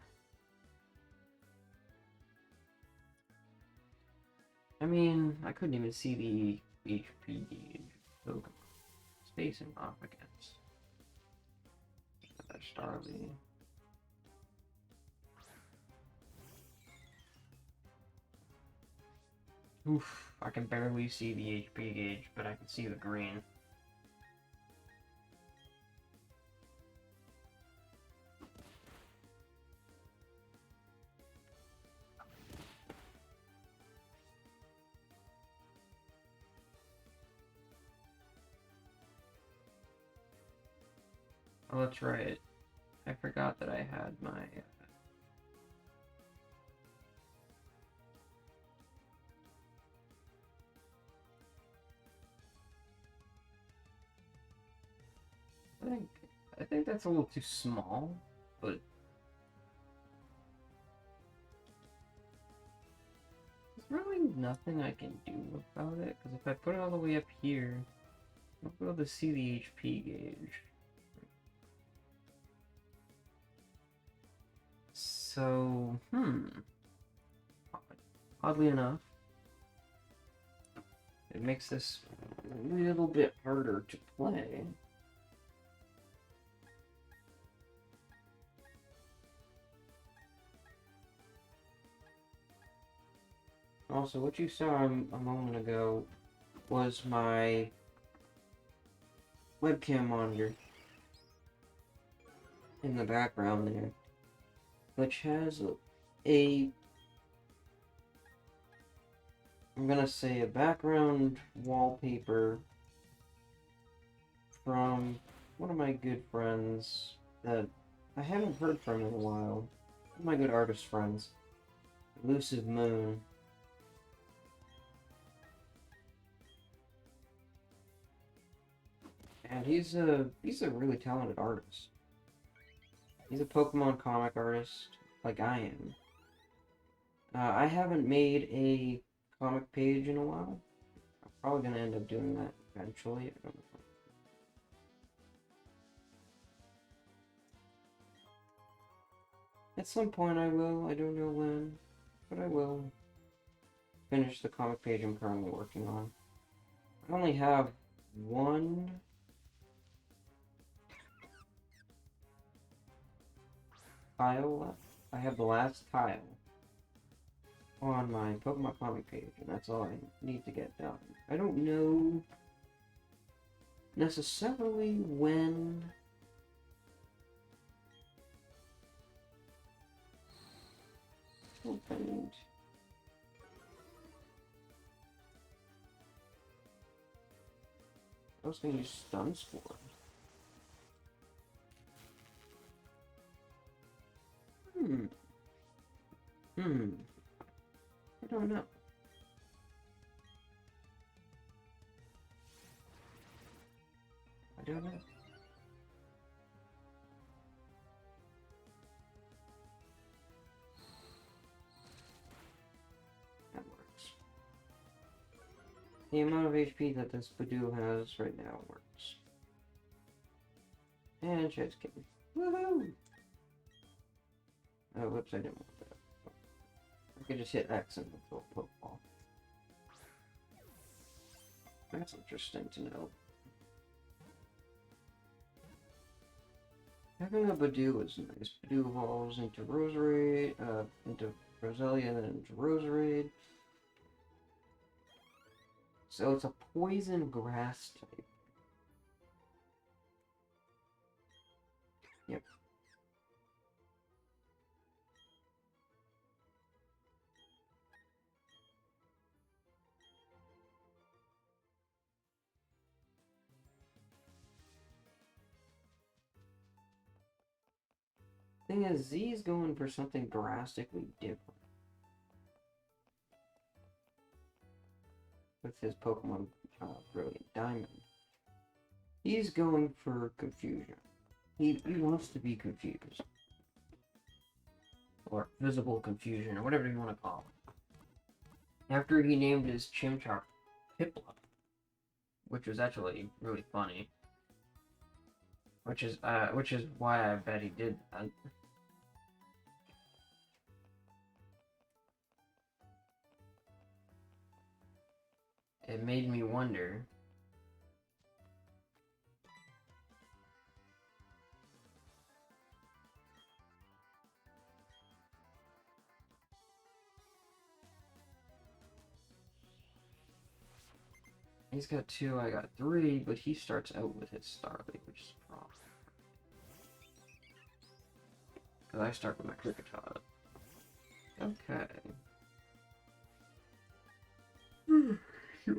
I mean, I couldn't even see the HP gauge Pokemon spacing off against. Starly. Oof, I can barely see the HP gauge, but I can see the green. Oh, that's right. I forgot that I had my... I think that's a little too small, but there's really nothing I can do about it, because if I put it all the way up here, I'll be able to see the HP gauge. So, oddly enough, it makes this a little bit harder to play. Also, what you saw a moment ago was my webcam monitor in the background there, which has I'm gonna say a background wallpaper from one of my good friends that I haven't heard from in a while. One of my good artist friends, Elusive Moon. And he's a really talented artist. He's a Pokemon comic artist, like I am. I haven't made a comic page in a while. I'm probably gonna end up doing that eventually. I don't know. At some point I will. I don't know when, but I will finish the comic page I'm currently working on. I only have one tile left. I have the last tile on my Pokemon comic page, and that's all I need to get done. I don't know necessarily when opened. I was gonna use stuns for. I don't know. I don't know. That works. The amount of HP that this Badoo has right now works. And Shed's kidding. Woohoo! Oh, whoops, I didn't want that. I could just hit X and throw a Pokeball. That's interesting to know. Having a Badoo is nice. Badoo evolves into Roserade, into Roselia, and then into Roserade. So it's a poison grass type. Yep. Thing is, Z is going for something drastically different with his Pokemon Brilliant Diamond. He's going for confusion. He wants to be confused. Or visible confusion, or whatever you want to call it. After he named his Chimchar Piplup, which was actually really funny. Which is why I bet he did that. It made me wonder. He's got 2, I got 3, but he starts out with his Starly, which is a problem. Because I start with my Kricketot. Okay.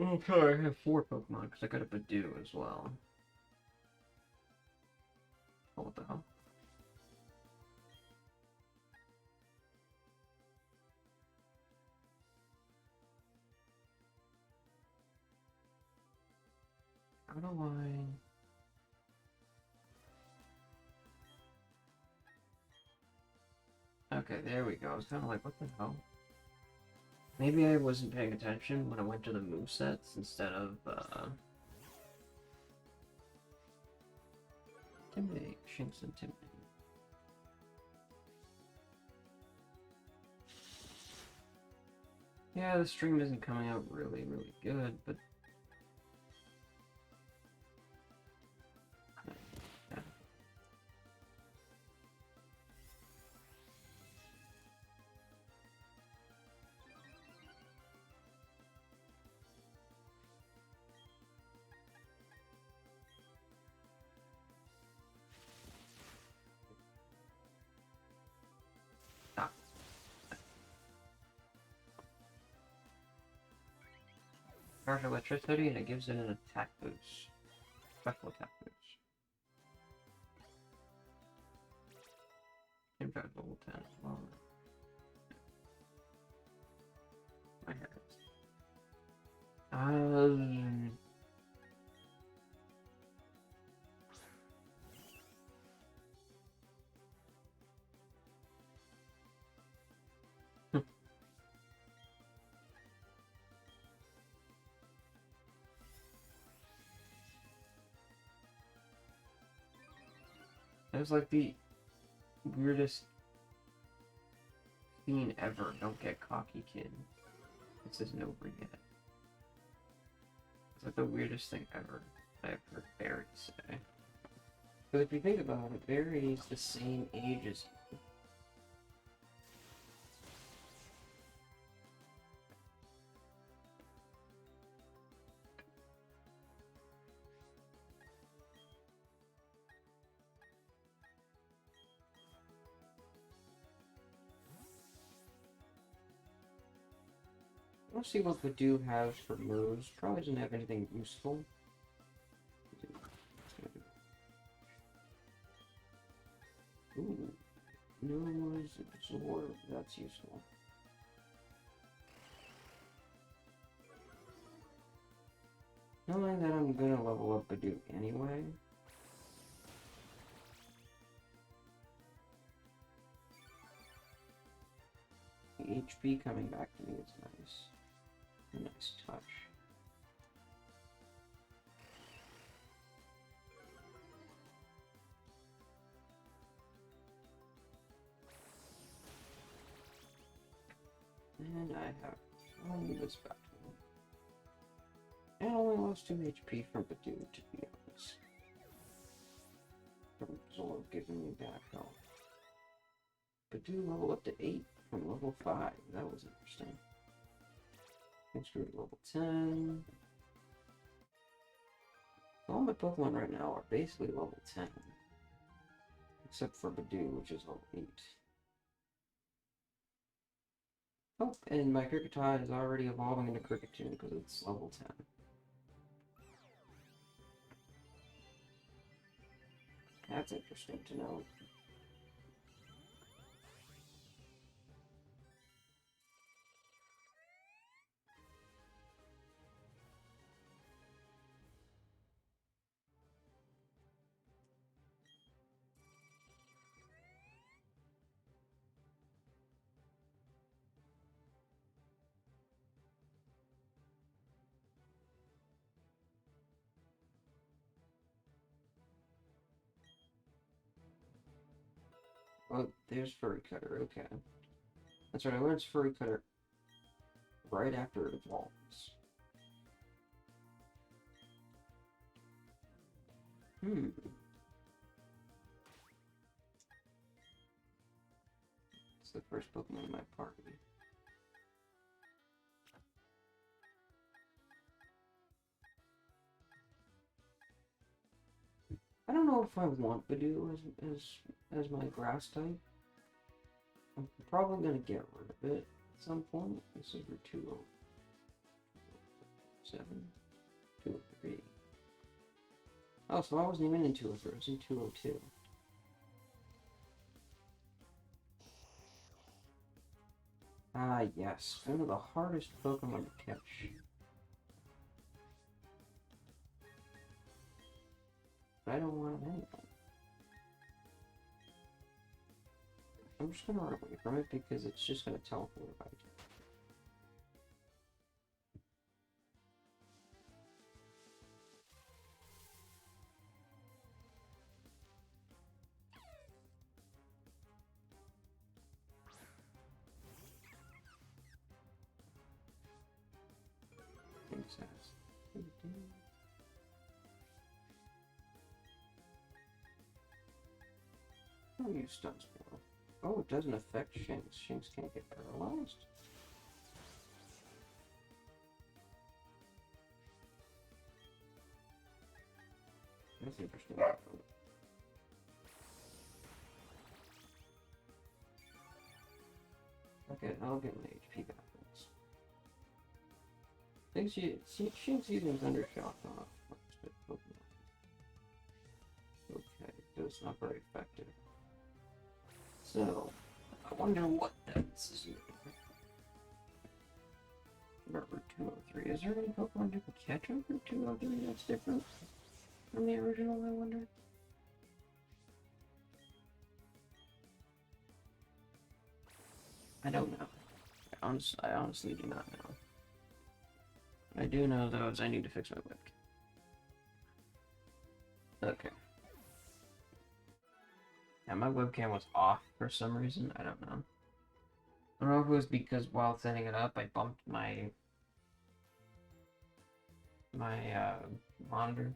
Oh, sorry, I have 4 Pokemon, because I got a Badoo as well. Oh, what the hell? How do I... Okay, there we go. I was kind of like, what the hell? Maybe I wasn't paying attention when I went to the movesets instead of, Intimidate, Shinx Intimidate. Yeah, the stream isn't coming out really, really good, but... Yeah. Ah. Charge electricity and it gives it an attack boost. Special attack boost. Impact level 10 as well. My head. It was like the weirdest scene ever. Don't get cocky, kid. This isn't over yet. It's like the weirdest thing ever I've heard Barry say. But if you think about it, Barry's the same age as you. Let's see what Badoo has for moves. Probably doesn't have anything useful. Ooh. Nose absorb. That's useful. Knowing that I'm gonna level up Badoo anyway. The HP coming back to me is nice. A nice touch. And I have won this battle. And only lost 2 HP from Badoo, to be honest. From Absorb giving me back health. Badoo level up to 8 from level 5. That was interesting. Screw level 10. All my Pokemon right now are basically level 10. Except for Badoo, which is level 8. Oh, and my Kricketot is already evolving into Kricketune because it's level 10. That's interesting to know. Oh, there's Furry Cutter, okay. That's right, I learned Furry Cutter right after it evolves. It's the first Pokemon in my party. I don't know if I want Badoo as my grass type. I'm probably gonna get rid of it at some point. This is for 207, 203. Oh, so I wasn't even in 203, I was in 202. Ah, yes, one of the hardest Pokemon to catch. But I don't want it anyway. I'm just gonna run away from it because it's just gonna teleport if I do. I'll use Stun Spell. Oh, it doesn't affect Shinx. Shinx can't get paralyzed. That's interesting. Okay, I'll get my HP back. Shinx using Thunder Shock off. Okay, that's not very effective. So, I wonder what this is. Route 203. Is there any Pokemon you can catch on Route 203 that's different from the original, I wonder? I don't know. I honestly do not know. I do know, though, is I need to fix my webcam. Okay. Yeah, my webcam was off for some reason. I don't know. I don't know if it was because while setting it up, I bumped my monitor.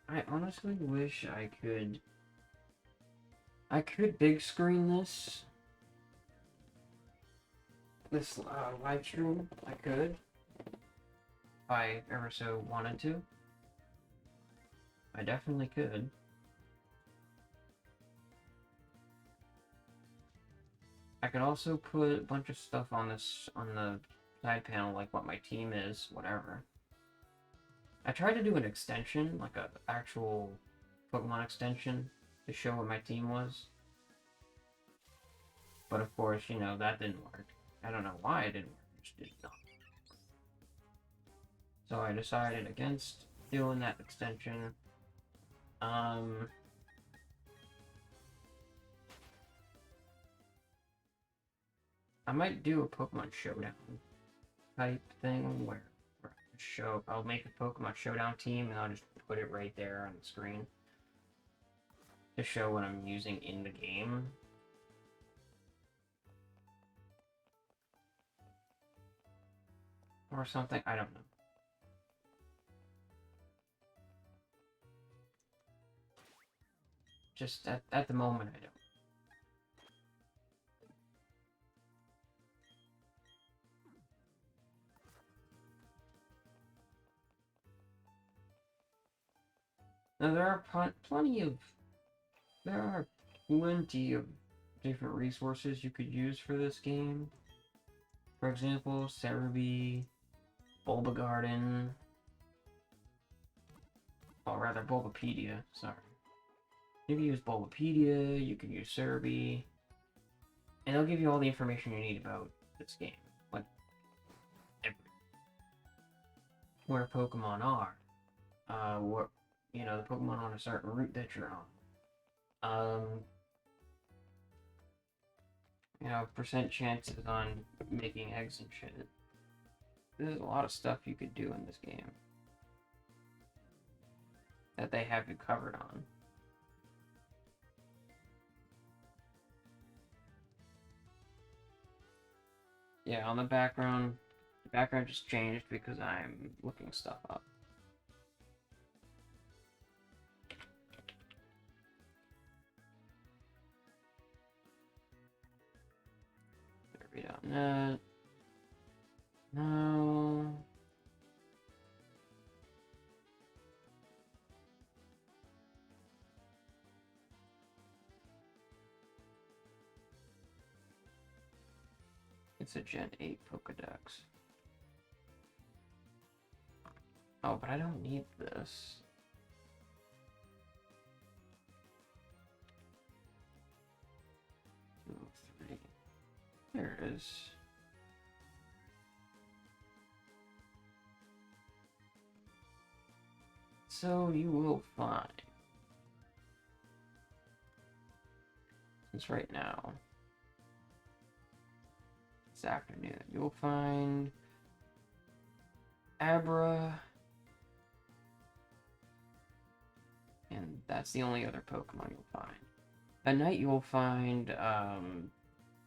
I honestly wish I could big screen this live stream. I could, if I ever so wanted to. I definitely could. I could also put a bunch of stuff on the side panel, like what my team is, whatever. I tried to do an extension, like an actual Pokemon extension, to show what my team was. But of course, you know, that didn't work. I don't know why it didn't work, it just did not. So I decided against doing that extension. I might do a Pokemon Showdown type thing where I'll make a Pokemon Showdown team and I'll just put it right there on the screen to show what I'm using in the game. Or something, I don't know. Just at the moment, I don't. Now there are plenty of different resources you could use for this game. For example, Cerebi, Bulba Garden, or rather Bulbapedia, sorry. You can use Bulbapedia, you can use Cerebi, and it'll give you all the information you need about this game. Like, where Pokemon are, what, you know, the Pokemon on a certain route that you're on. You know, percent chances on making eggs and shit. There's a lot of stuff you could do in this game that they have you covered on. Yeah, on the background, The background just changed because I'm looking stuff up. Derby.net. No. It's a Gen 8 Pokedex. Oh, but I don't need this. Two, three. There it is. So you will find, since right now, this afternoon, you'll find Abra, and that's the only other Pokemon you'll find. At night you'll find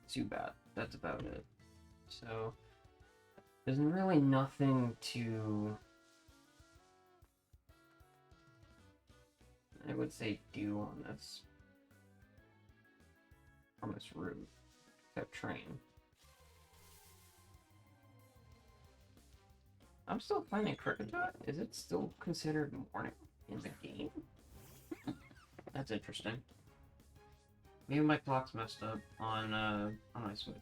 Zubat. That's about it. So there's really nothing to, I would say, do on this route, except train. I'm still finding Kricketot. Is it still considered morning in the game? That's interesting. Maybe my clock's messed up on my Switch.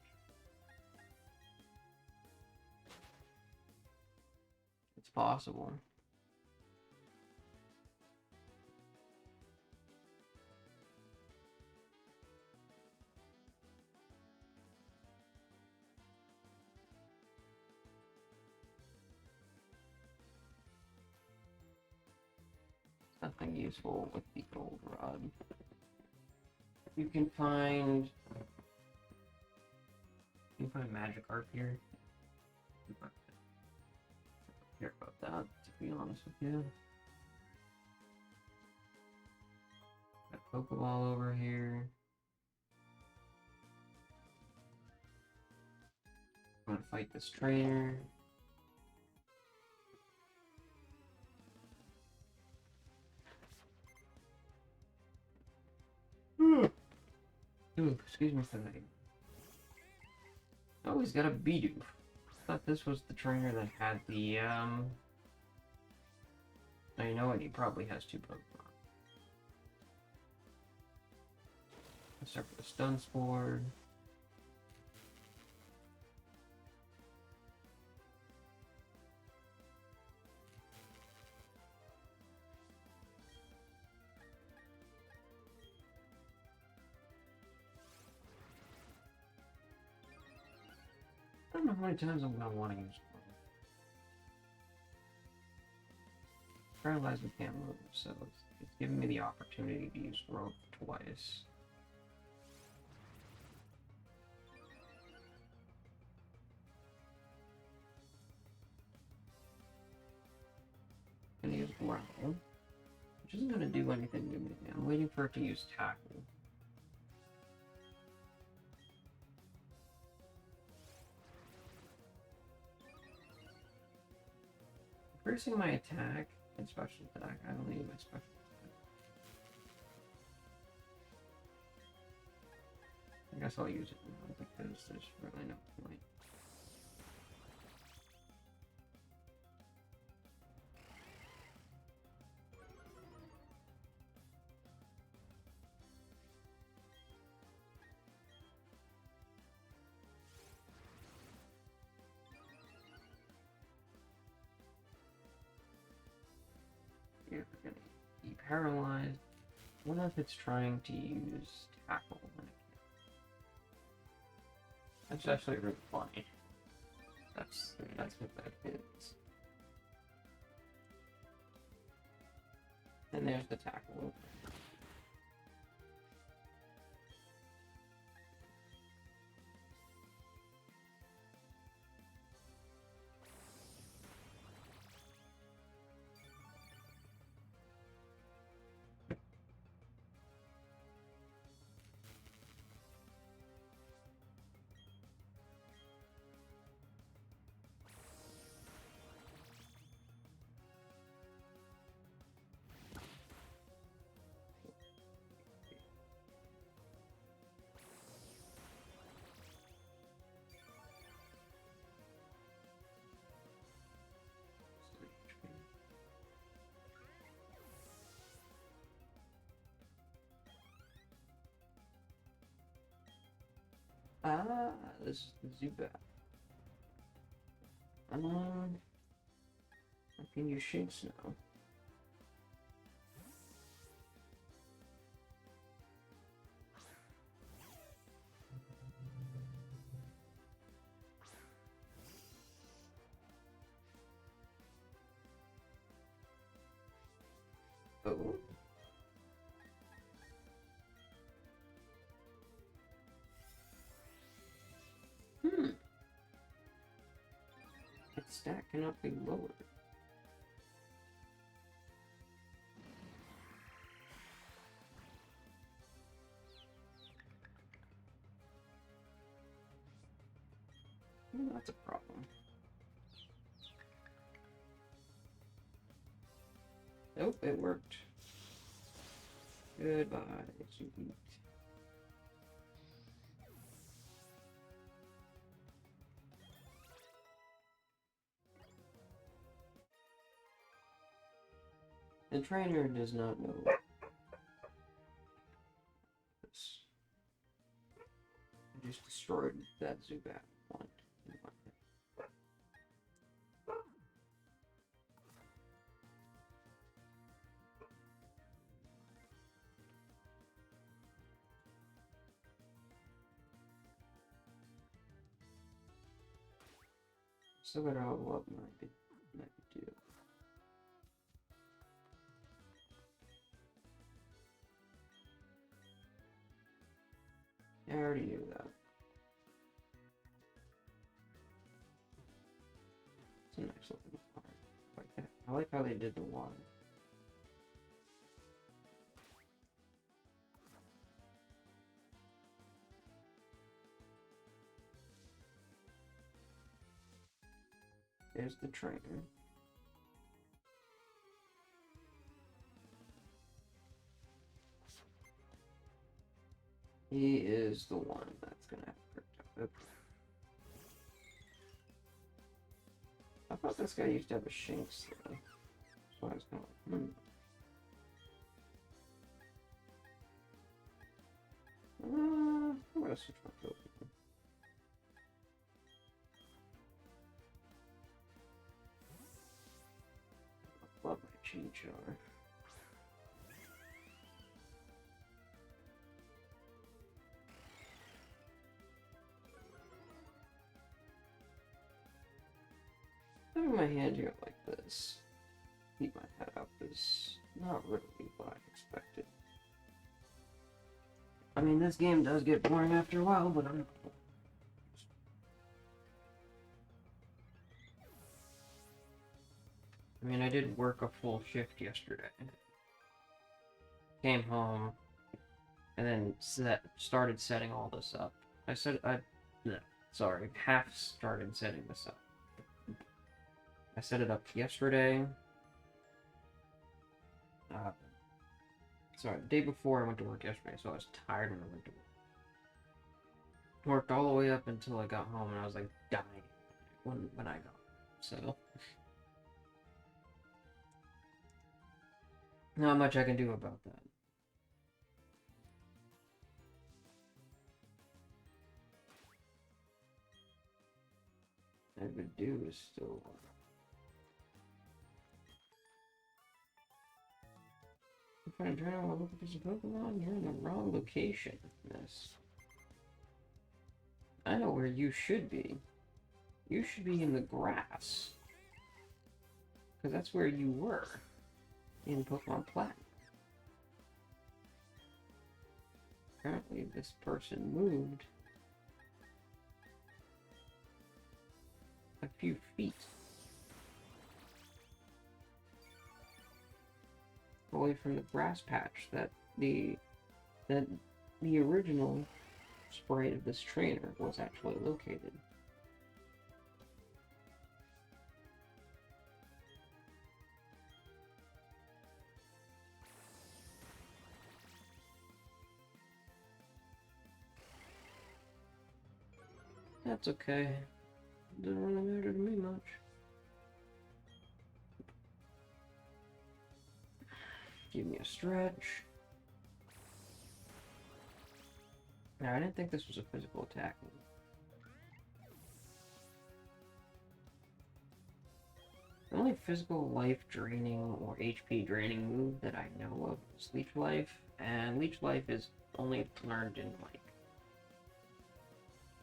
It's possible. Nothing useful with the Goldenrod. You can find Magikarp here. I don't care about that, to be honest with you. Got a Pokeball over here. I'm gonna fight this trainer. Ooh, excuse me for that. Oh, he's got a Bidoof. I thought this was the trainer that had the, Now you know what, he probably has two Pokemon. Let's start with the Stunspore. I don't know how many times I'm gonna want to use Rogue. Paralyzed we can't move, so it's giving me the opportunity to use Rogue twice. I'm gonna use Growl, which isn't gonna do anything to me. I'm waiting for it to use Tackle. Increasing my attack and special attack. I don't need my special attack. I guess I'll use it now because there's really no point. You're gonna be paralyzed. What if it's trying to use Tackle? That's actually really funny. That's what that is. And there's the Tackle. Ah, this is the Zubat. I can use Shinx now. Oh. Its stat cannot be lowered. That's a problem. Nope, it worked. Goodbye, sweet. The trainer does not know this. I just destroyed that Zubat one. Still gotta level up my do. I already knew that. It's a nice looking card. Like that. I like how they did the water. There's the trainer. He is the one that's gonna have crypto. I thought this guy used to have a Shinx though. So I was kind of like, I'm gonna switch my Pokemon. I love my Chimchar. Having my hand here like this, keep my head up, is not really what I expected. I mean, this game does get boring after a while, but I'm... I mean, I did work a full shift yesterday. Came home, and then started setting all this up. Half started setting this up. I set it up yesterday. The day before I went to work yesterday, so I was tired when I went to work. Worked all the way up until I got home, and I was like dying when I got home. So not much I can do about that. I could do is still. If I try to look at this Pokemon, you're in the wrong location, miss. I know where you should be. You should be in the grass. Because that's where you were in Pokemon Platinum. Apparently this person moved a few feet away from the grass patch that the original sprite of this trainer was actually located. That's okay. Doesn't really matter to me much. Give me a stretch. Now, I didn't think this was a physical attack move. The only physical life draining or HP draining move that I know of is Leech Life, and Leech Life is only learned in, like,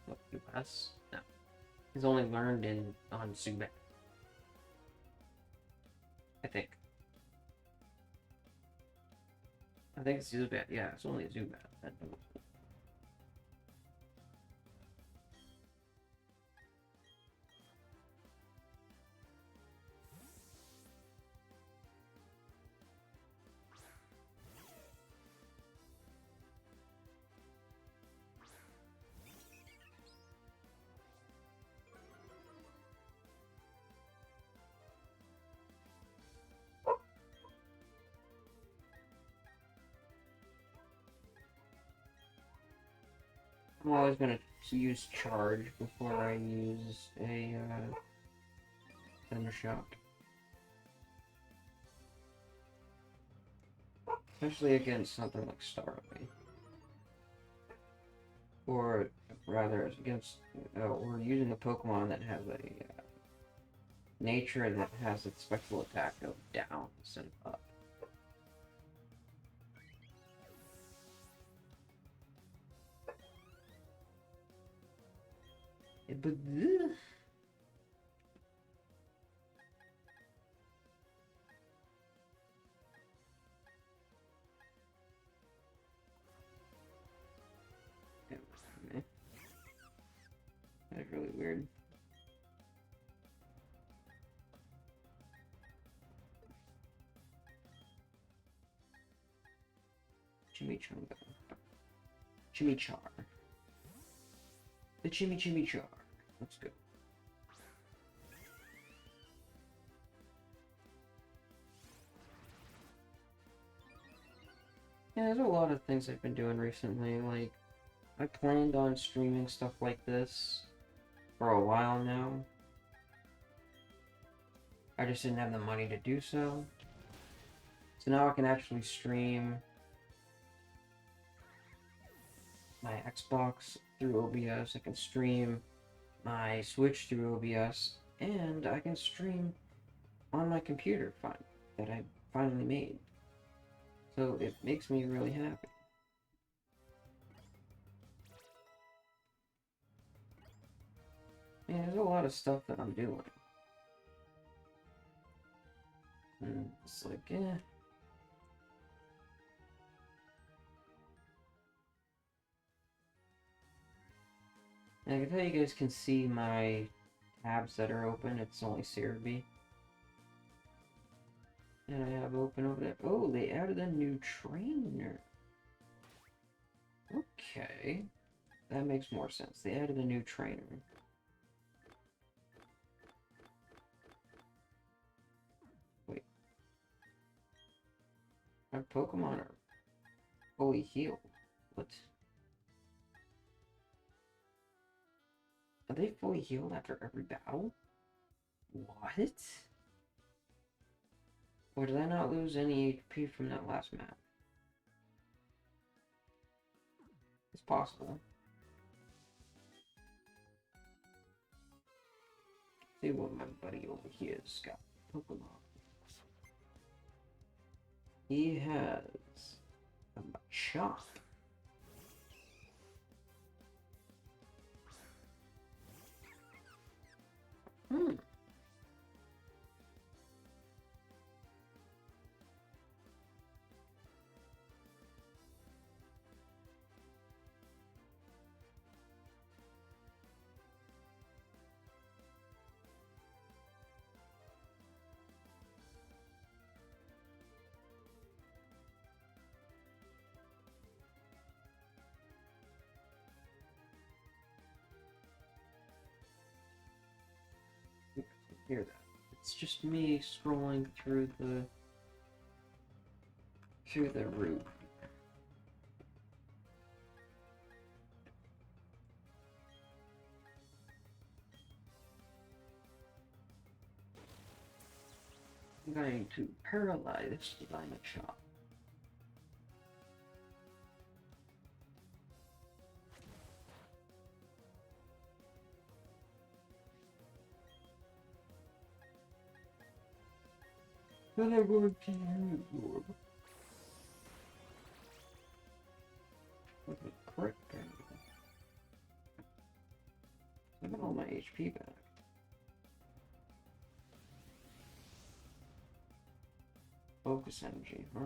what, US? No. It's only learned on Zubat. I think. I think it's Zubat. Yeah, it's only Zubat. I'm always gonna use Charge before I use a Thunder Shock. Especially against something like Starly. Or rather, against, or using a Pokemon that has a nature that has its special attack go down instead of up. But that's really weird. Chimichanga. Chimichar. The Chimichar. Let's go. Yeah, there's a lot of things I've been doing recently. Like, I planned on streaming stuff like this for a while now. I just didn't have the money to do so. So now I can actually stream my Xbox through OBS, I can stream my Switch through OBS, and I can stream on my computer that I finally made. So it makes me really happy. Man, there's a lot of stuff that I'm doing. And it's like, eh. And I can tell you guys can see my tabs that are open. It's only Cerebi. And I have open over there. Oh, they added a new trainer. Okay. That makes more sense. They added a new trainer. Wait. Our Pokemon are fully healed. What? Are they fully healed after every battle? What? Or did I not lose any HP from that last map? It's possible. See what my buddy over here has got. Pokemon. He has a Machop. Hmm. Hear that. It's just me scrolling through the route. I'm going to paralyze the Diamond Shot. Then I'm going to use Orb. With a crit damage. I got all my HP back. Focus energy, huh?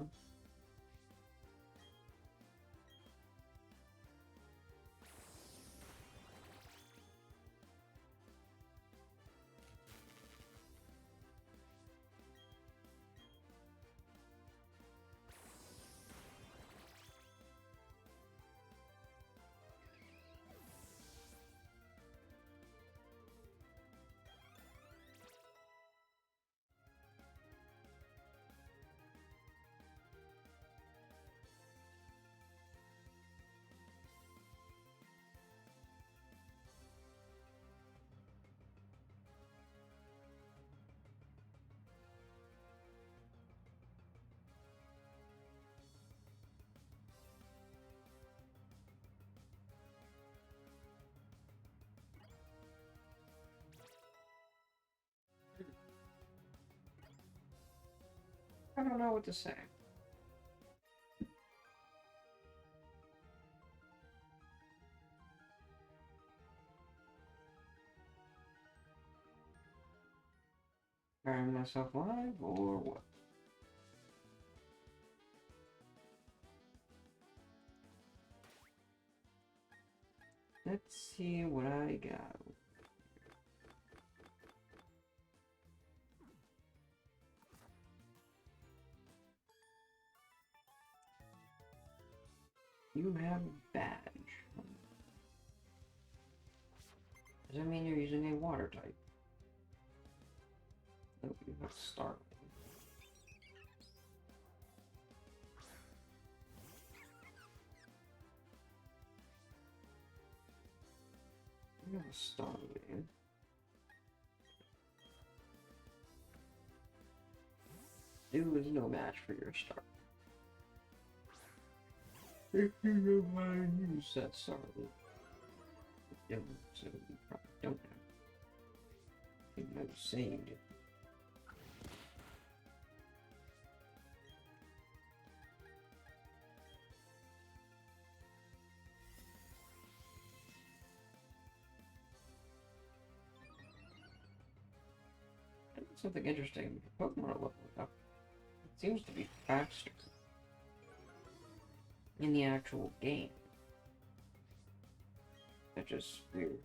I don't know what to say. Burying myself alive or what? Let's see what I got. You have a badge. Does that mean you're using a water type? Nope, you have Starling. You have a Starling. Dew is no match for your Starling. If you don't mind, use that Starling. You don't, so you probably don't have. I think I was saying it. Something interesting. Pokemon are leveling up. It seems to be faster in the actual game. That's just weird.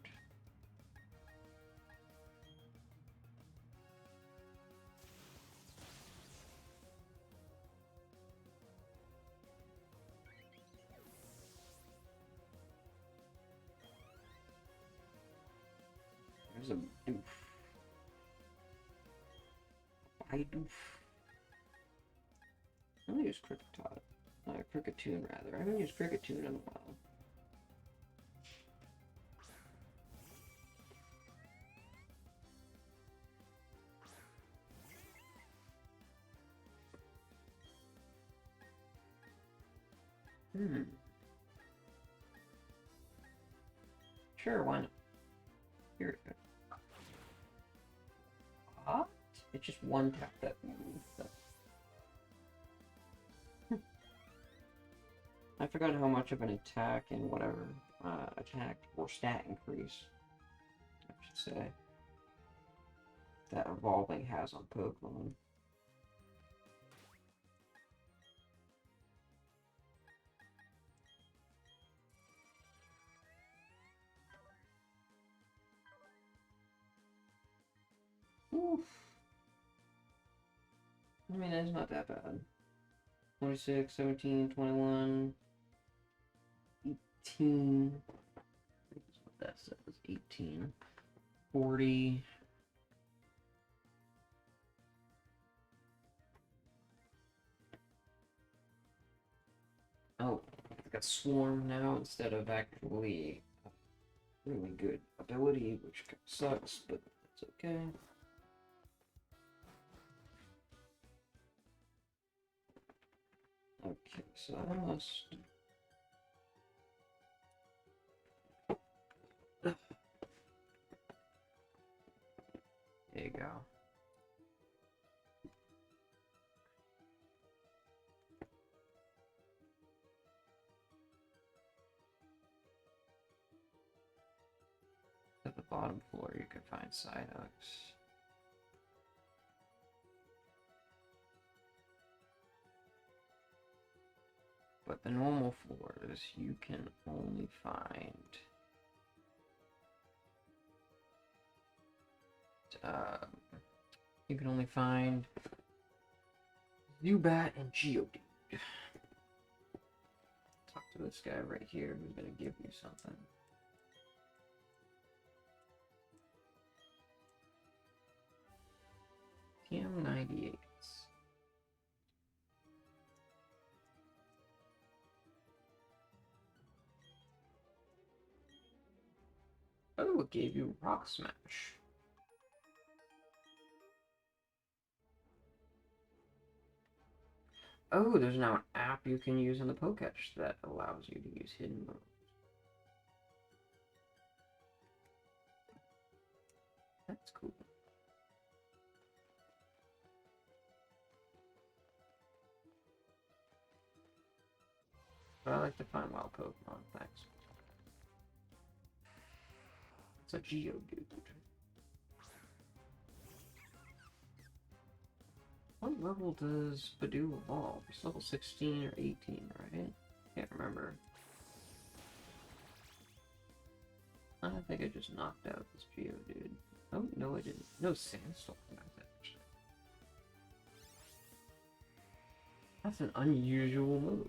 There's a doof. Bidoof. I'm gonna use Kricketot. Kricketune, rather. I haven't used Kricketune in a while. Sure, why not? Here we go. What? It's just one tap that move. I forgot how much of an attack and whatever attack or stat increase, I should say, that evolving has on Pokemon. Oof. I mean, it's not that bad. 26, 17, 21, 18. That's what that says. 18, 40. Oh, it's got Swarm now instead of actually really good ability, which kind of sucks, but that's okay. Okay, so I must. There you go. the bottom floor you can find Psyducks. But the normal floors you can only find Zubat and Geodude. Talk to this guy right here who's gonna give you something. TM98. Oh, it gave you Rock Smash. Oh, there's now an app you can use in the Pokédex that allows you to use hidden moves. That's cool. But I like to find wild Pokemon, thanks. It's a Geodude. What level does Badoo evolve? It's level 16 or 18, right? Can't remember. I think I just knocked out this Geodude. Oh, no I didn't. No Sandstorm. That's an unusual move.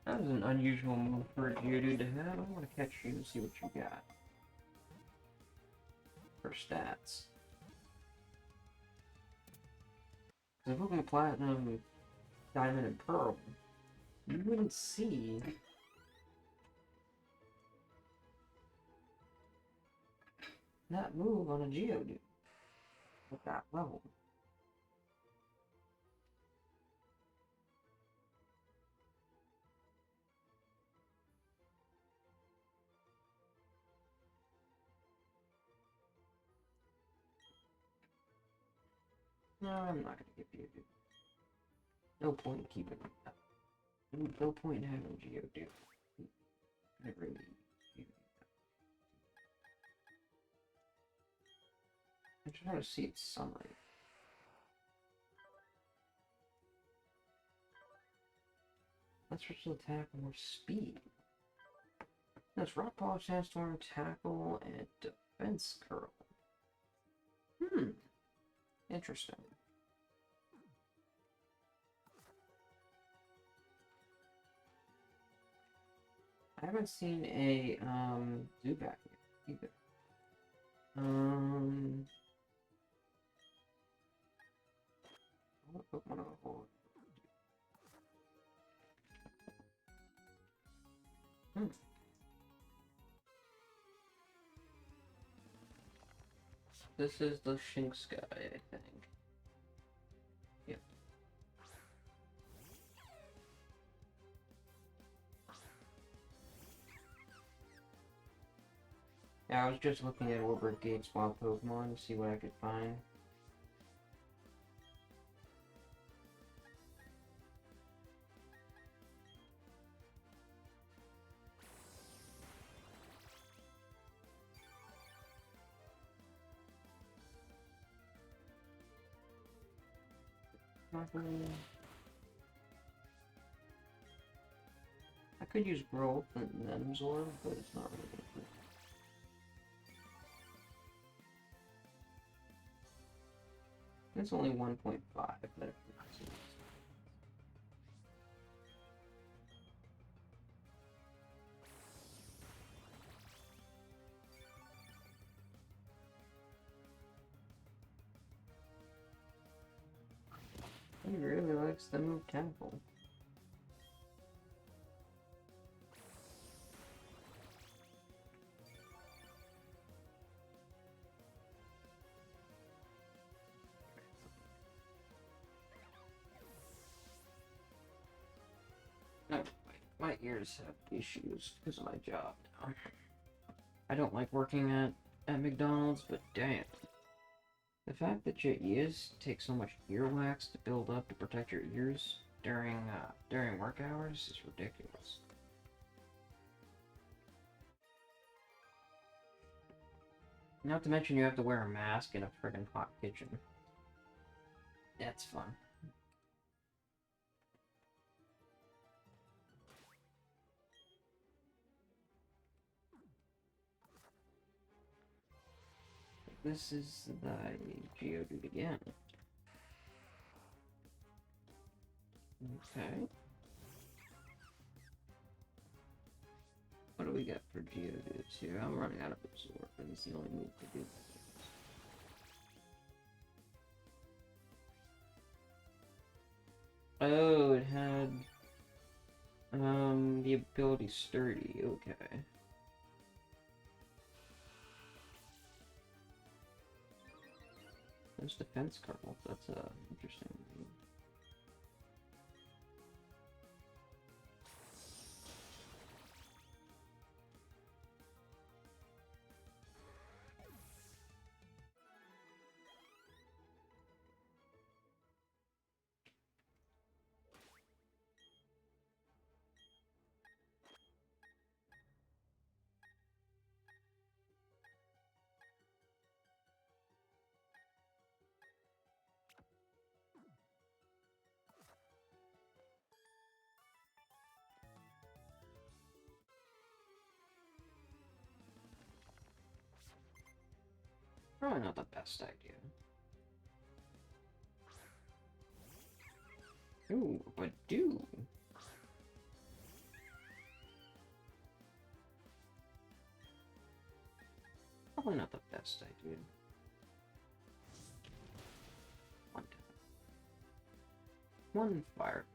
That was an unusual move for a Geodude to have. I want to catch you and see what you got. For stats. If Pokemon Platinum, Diamond, and Pearl, you wouldn't see that move on a Geodude at that level. No, I'm not gonna give Geodude. No point in keeping it up. No point in having Geodude. I really I'm trying to see its summary. Let's special attack more speed. That's Rock Polish, Sandstorm, Tackle, and Defense Curl. Interesting. I haven't seen a Zubat yet either. What Pokemon on hold? This is the Shinx guy, I think. Yep. Yeah, I was just looking at Orbit Gates wild Pokemon to see what I could find. I could use Growth and Nemzor, but it's not really good. It's only 1.5. He really likes the move Tackle. No, my ears have issues because of my job now. I don't like working at McDonald's, but damn. The fact that your ears take so much earwax to build up to protect your ears during work hours is ridiculous. Not to mention you have to wear a mask in a friggin' hot kitchen. That's fun. This is the Geodude again. Okay. What do we got for Geodudes here? I'm running out of Absorb, and it's the only move to do that. Oh, it had the ability Sturdy. Okay. There's Defense Kernel. That's interesting. Probably not the best idea. Ooh, but do. Probably not the best idea. One time. One fire.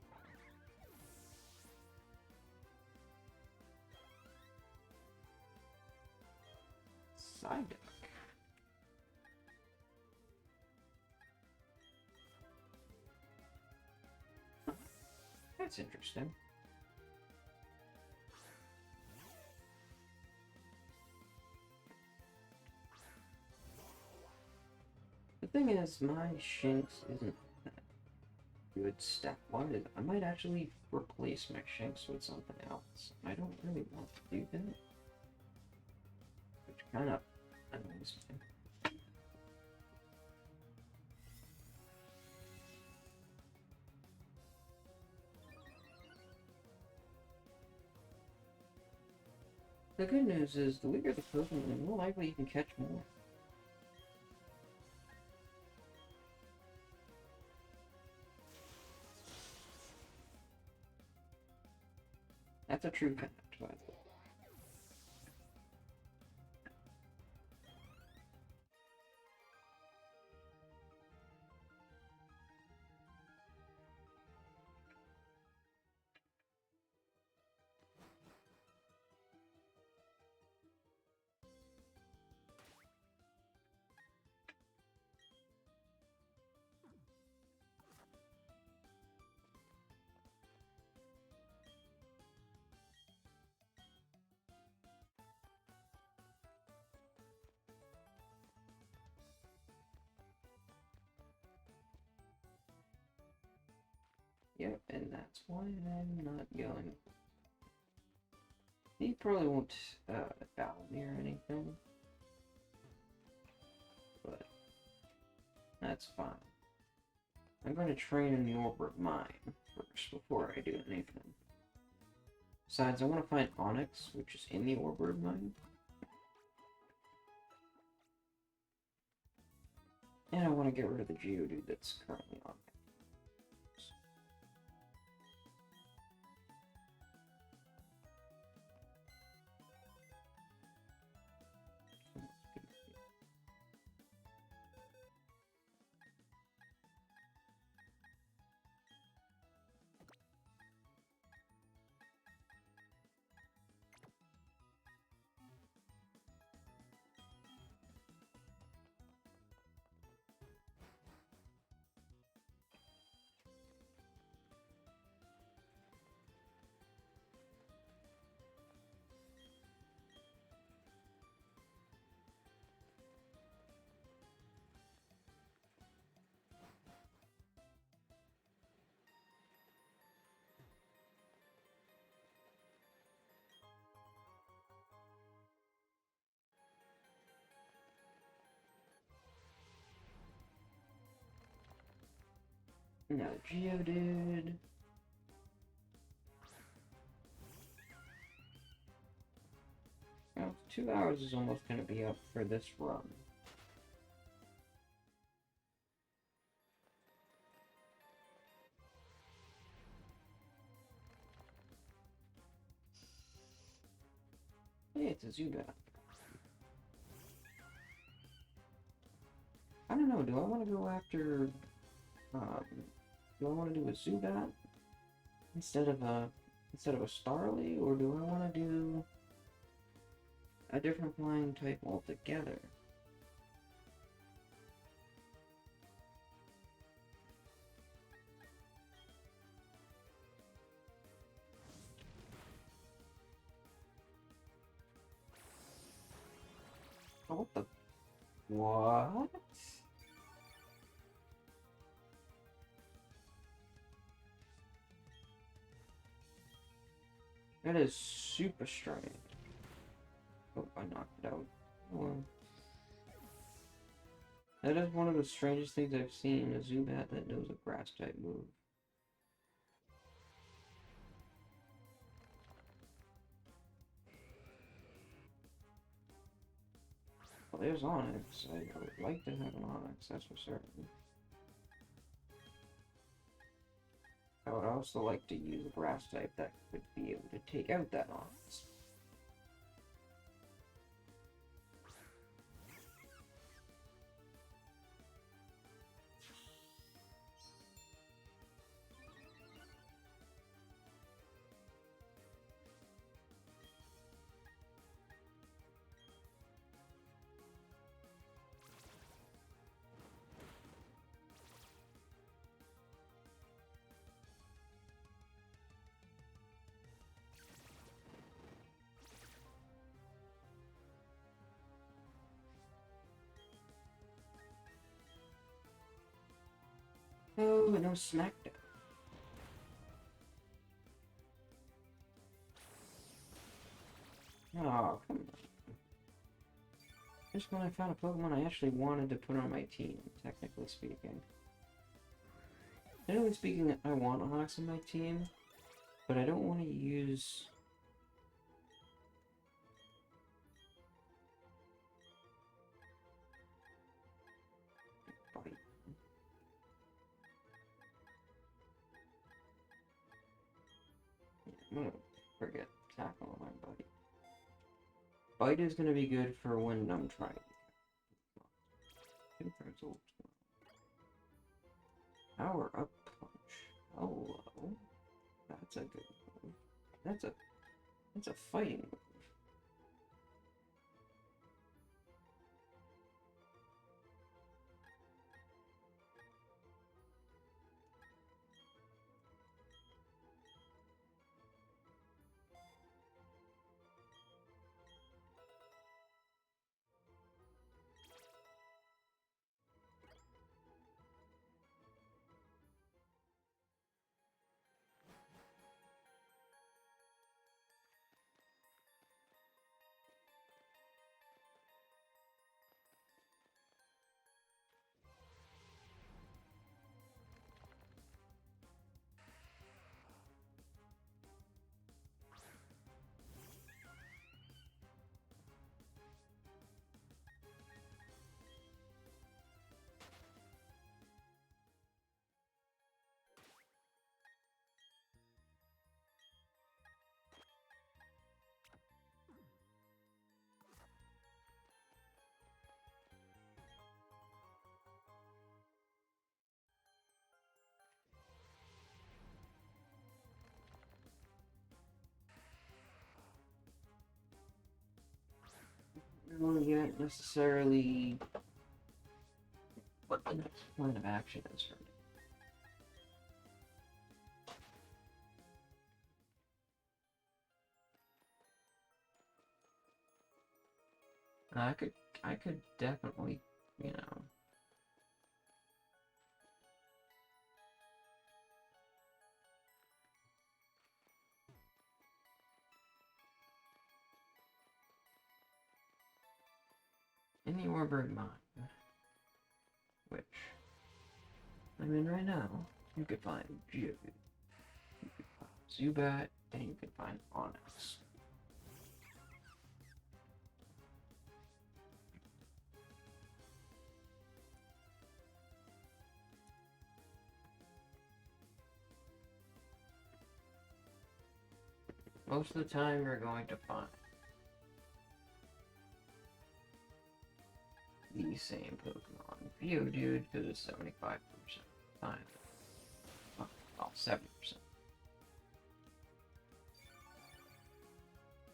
Psyduck. That's interesting. The thing is, my Shinx isn't that good step-wise. I might actually replace my Shinx with something else. I don't really want to do that. Which kind of annoys me. The good news is, the weaker the Pokemon, the more likely you can catch more. That's a true fact, by the way. Yep, and that's why I'm not going. He probably won't battle me or anything, but that's fine. I'm going to train in the Orbit Mine first before I do anything. Besides, I want to find Onyx, which is in the Orbit Mine. And I want to get rid of the Geodude that's currently on me. Another Geodude. Well, 2 hours is almost going to be up for this run. Hey, it's a Zubat. I don't know, do I want to go after, do I want to do a Zubat instead of a Starly, or do I want to do a different flying type altogether? Oh, what the? What? That is super strange. Oh, I knocked it out. Well, that is one of the strangest things I've seen, a Zubat that knows a grass type move. Well, there's Onix. I would like to have an Onix, that's for certain. I would also like to use a grass type that would be able to take out that Onix. Oh, no Smackdown. Oh, come on. Just when I found a Pokemon I actually wanted to put on my team, technically speaking. Generally speaking, I want Onix on my team, but I don't want to use... Bite. I'm gonna forget Tackle on my Bite. Bite is gonna be good for when I'm trying. Power Up Punch. Hello. That's a good move. That's a fighting move. I don't want to get necessarily what the next plan of action is for me. I could definitely, you know. In the Oreburgh mine, which I'm in right now. You could find Geodude, you could find Zubat, and you could find Onix. Most of the time, you're going to find the same Pokemon. Geodude, because it's 75% of the time. Well, 70%.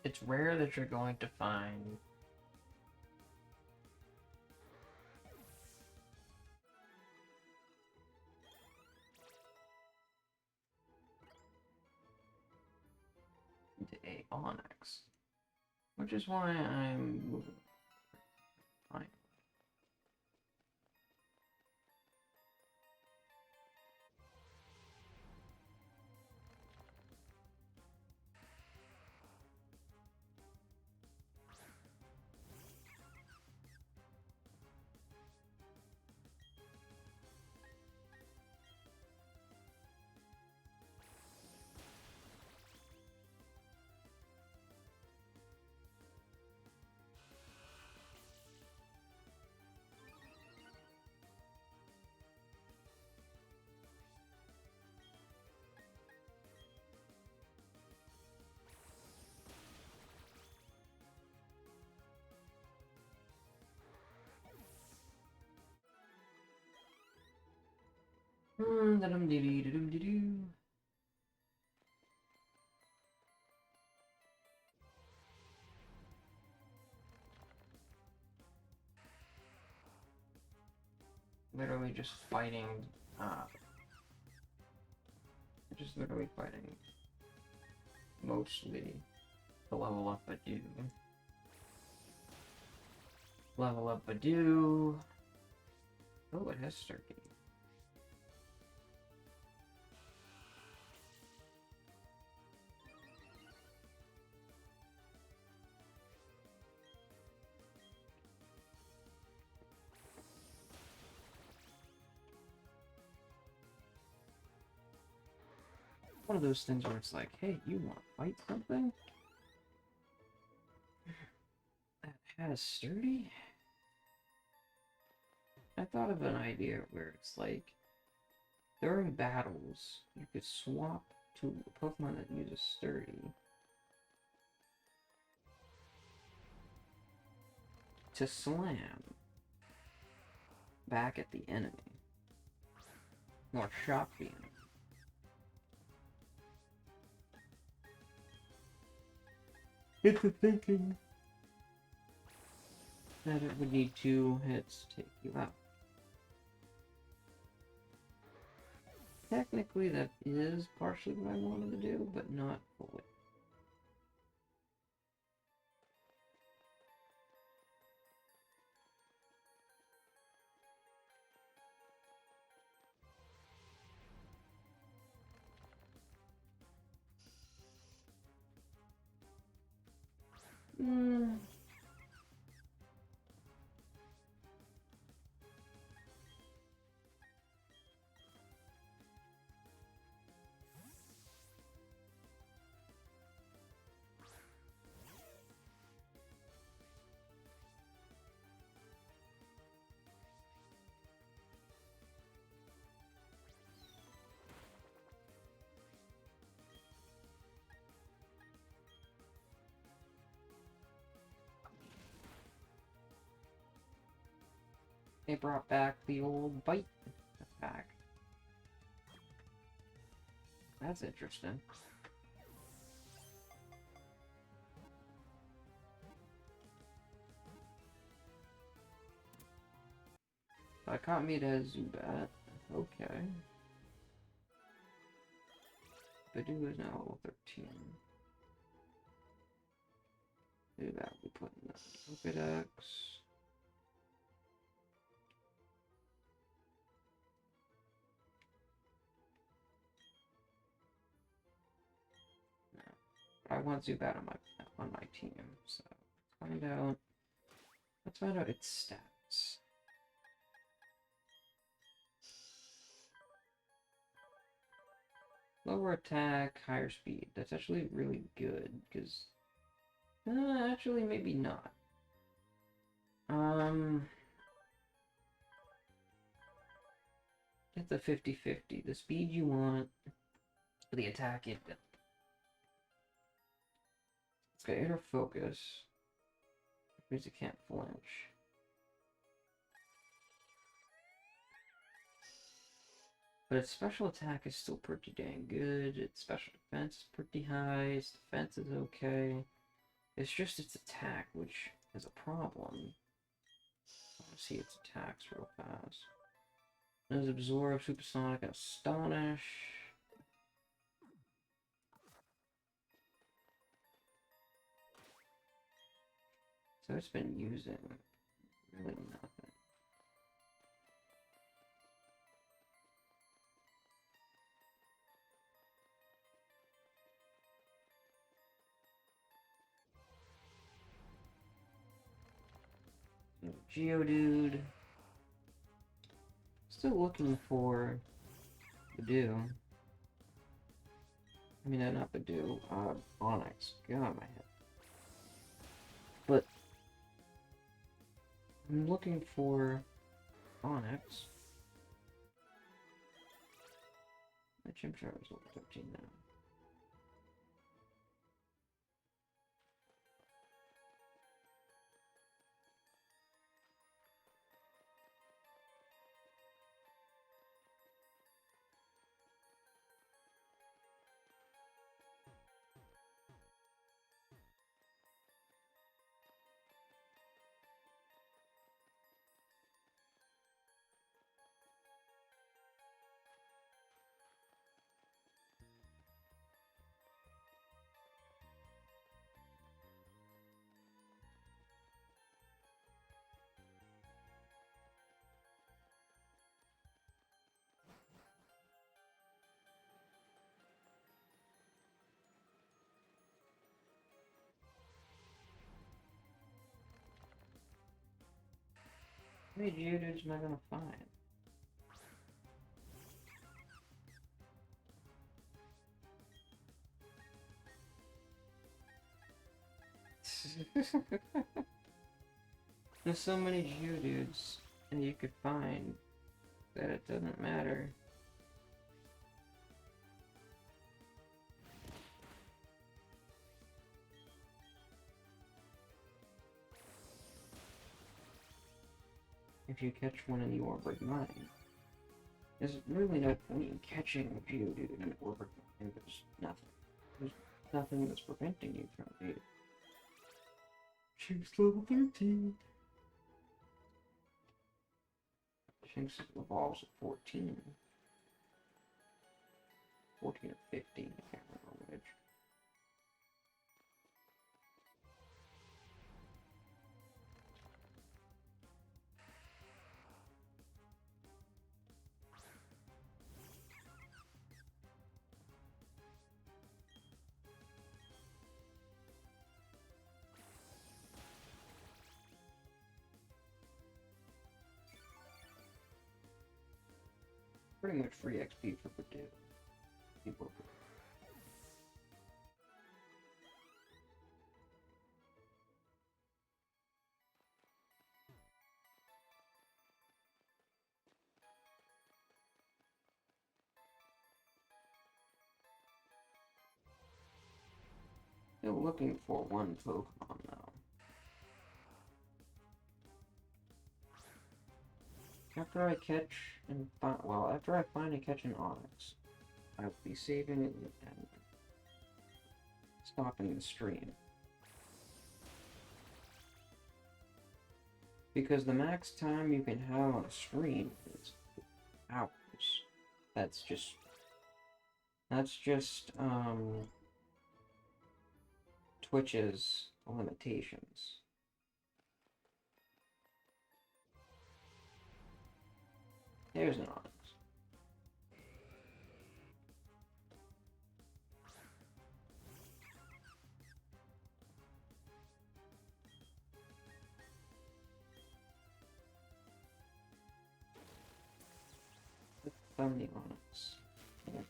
It's rare that you're going to find a Onix, which is why I'm moving. Fine. Literally just fighting, just literally fighting mostly to level up Badoo. Level up Badoo. Oh, it has Sturkey. One of those things where it's like, hey, you want to fight something that has Sturdy? I thought of an idea where it's like, during battles, you could swap to a Pokemon that uses Sturdy to slam back at the enemy, or shock the enemy. It's a thinking that it would need 2 hits to take you out. Technically, that is partially what I wanted to do, but not fully. They brought back the old bite attack. That's interesting. I caught me as Zubat. Okay. Badoo is now level 13. Zubat we put in the Pokedex. I want Zubat on my team, so let's find out its stats. Lower attack, higher speed. That's actually really good, because... actually, maybe not. It's a 50-50. The speed you want, for the attack it... It's got inner focus. Means it can't flinch. But its special attack is still pretty dang good. Its special defense is pretty high. Its defense is okay. It's just its attack, which is a problem. Let's see its attacks real fast. There's Absorb, Supersonic, and Astonish. So it's been using really nothing. Geodude. Still looking for Badoo. I mean, not Badoo, Onyx. God, my head. But I'm looking for Onyx. My Chimchar is level 13 now. How many Geodudes am I gonna find? There's so many Geodudes that you could find that it doesn't matter. If you catch one in the Orbit Mine. There's really no point in catching a Geodude in the Orbit Mine. There's nothing that's preventing you from it. Shinx level 13. Shinx evolves at 14. 14 or 15, I can't remember which. Pretty much free XP for Badoo. People. Still looking for one Pokemon though. After I catch and find, well, after I find and catch an Onyx, I will be saving it and stopping the stream. Because the max time you can have on a stream is hours. That's just Twitch's limitations. There's an Onyx. Found the Onyx. Yeah.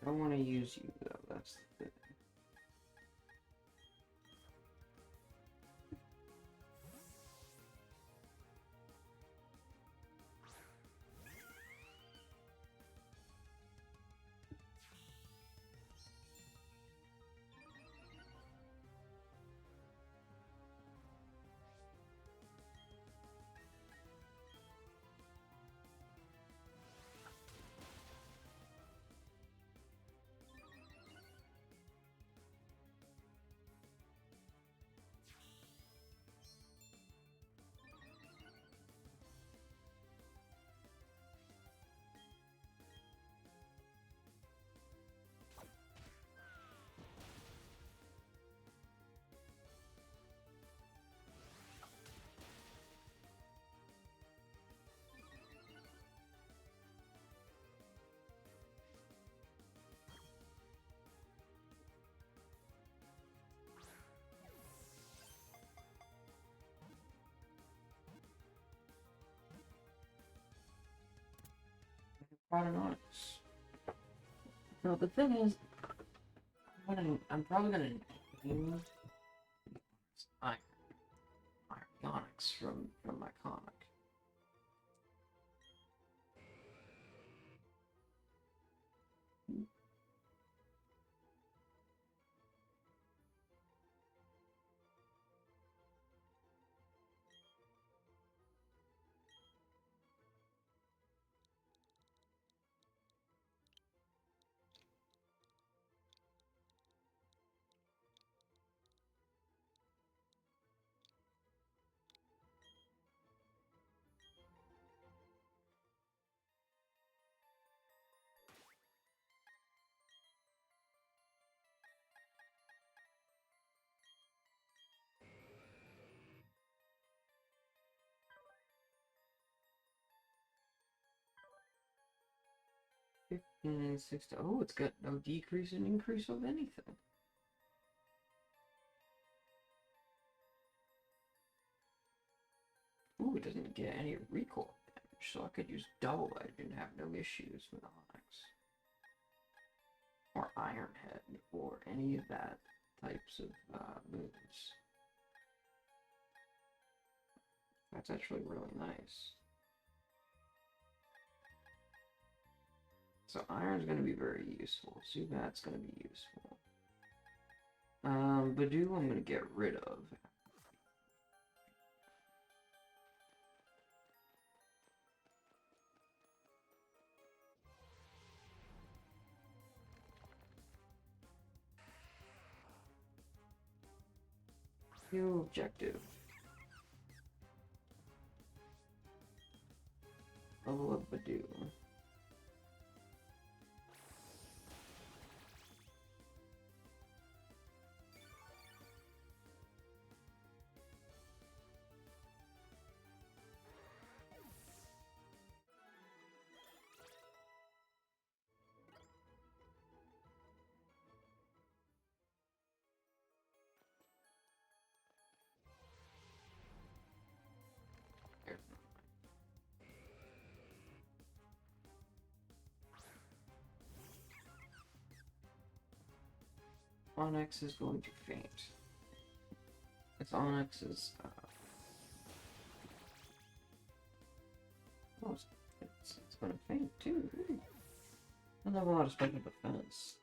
I don't want to use you though, that's the thing. Onyx. No, the thing is, I'm probably gonna name Iron Onyx from my comic. And 60. Oh, it's got no decrease and increase of anything. Ooh, it doesn't get any recoil damage, so I could use double edge and have no issues with Onyx. Or Ironhead, or any of that types of moves. That's actually really nice. So Iron's going to be very useful. Zubat's going to be useful. Badoo I'm going to get rid of. New objective. Level up Badoo. Onyx is going to faint. It's Onyx's, oh, it's going to faint too. I don't have a lot of special defense.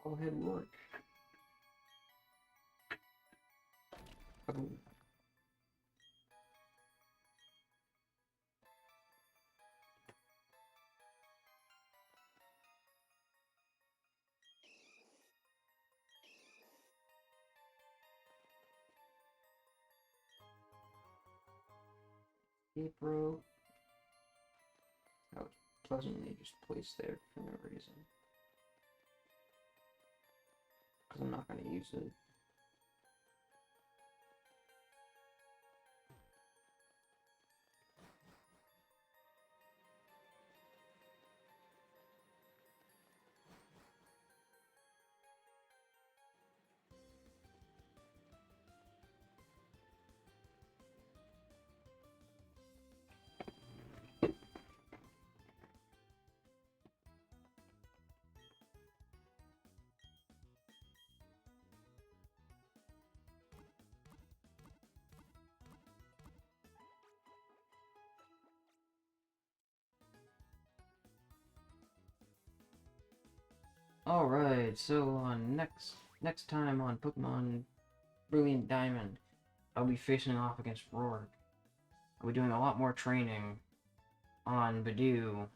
All head work. Oh. April. That was pleasantly just placed there for no reason. Because I'm not going to use it. Alright, so on next time on Pokemon Brilliant Diamond, I'll be facing off against Rourke. I'll be doing a lot more training on Badoo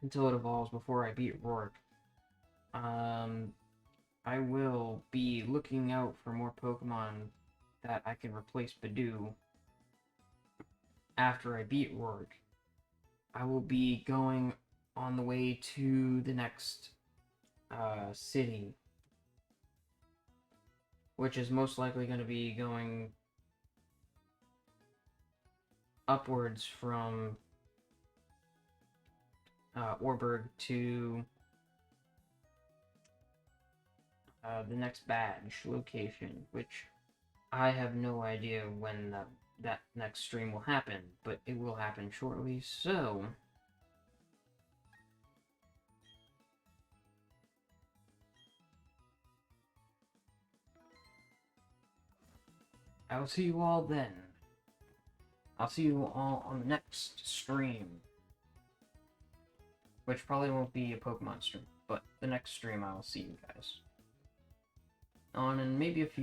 until it evolves before I beat Rourke. I will be looking out for more Pokemon that I can replace Badoo after I beat Rourke. I will be going on the way to the next city, which is most likely going to be going upwards from Orberg to the next badge location, which I have no idea when that next stream will happen, but it will happen shortly, so I'll see you all then. I'll see you all on the next stream, which probably won't be a Pokemon stream, but the next stream I will see you guys on, and maybe a few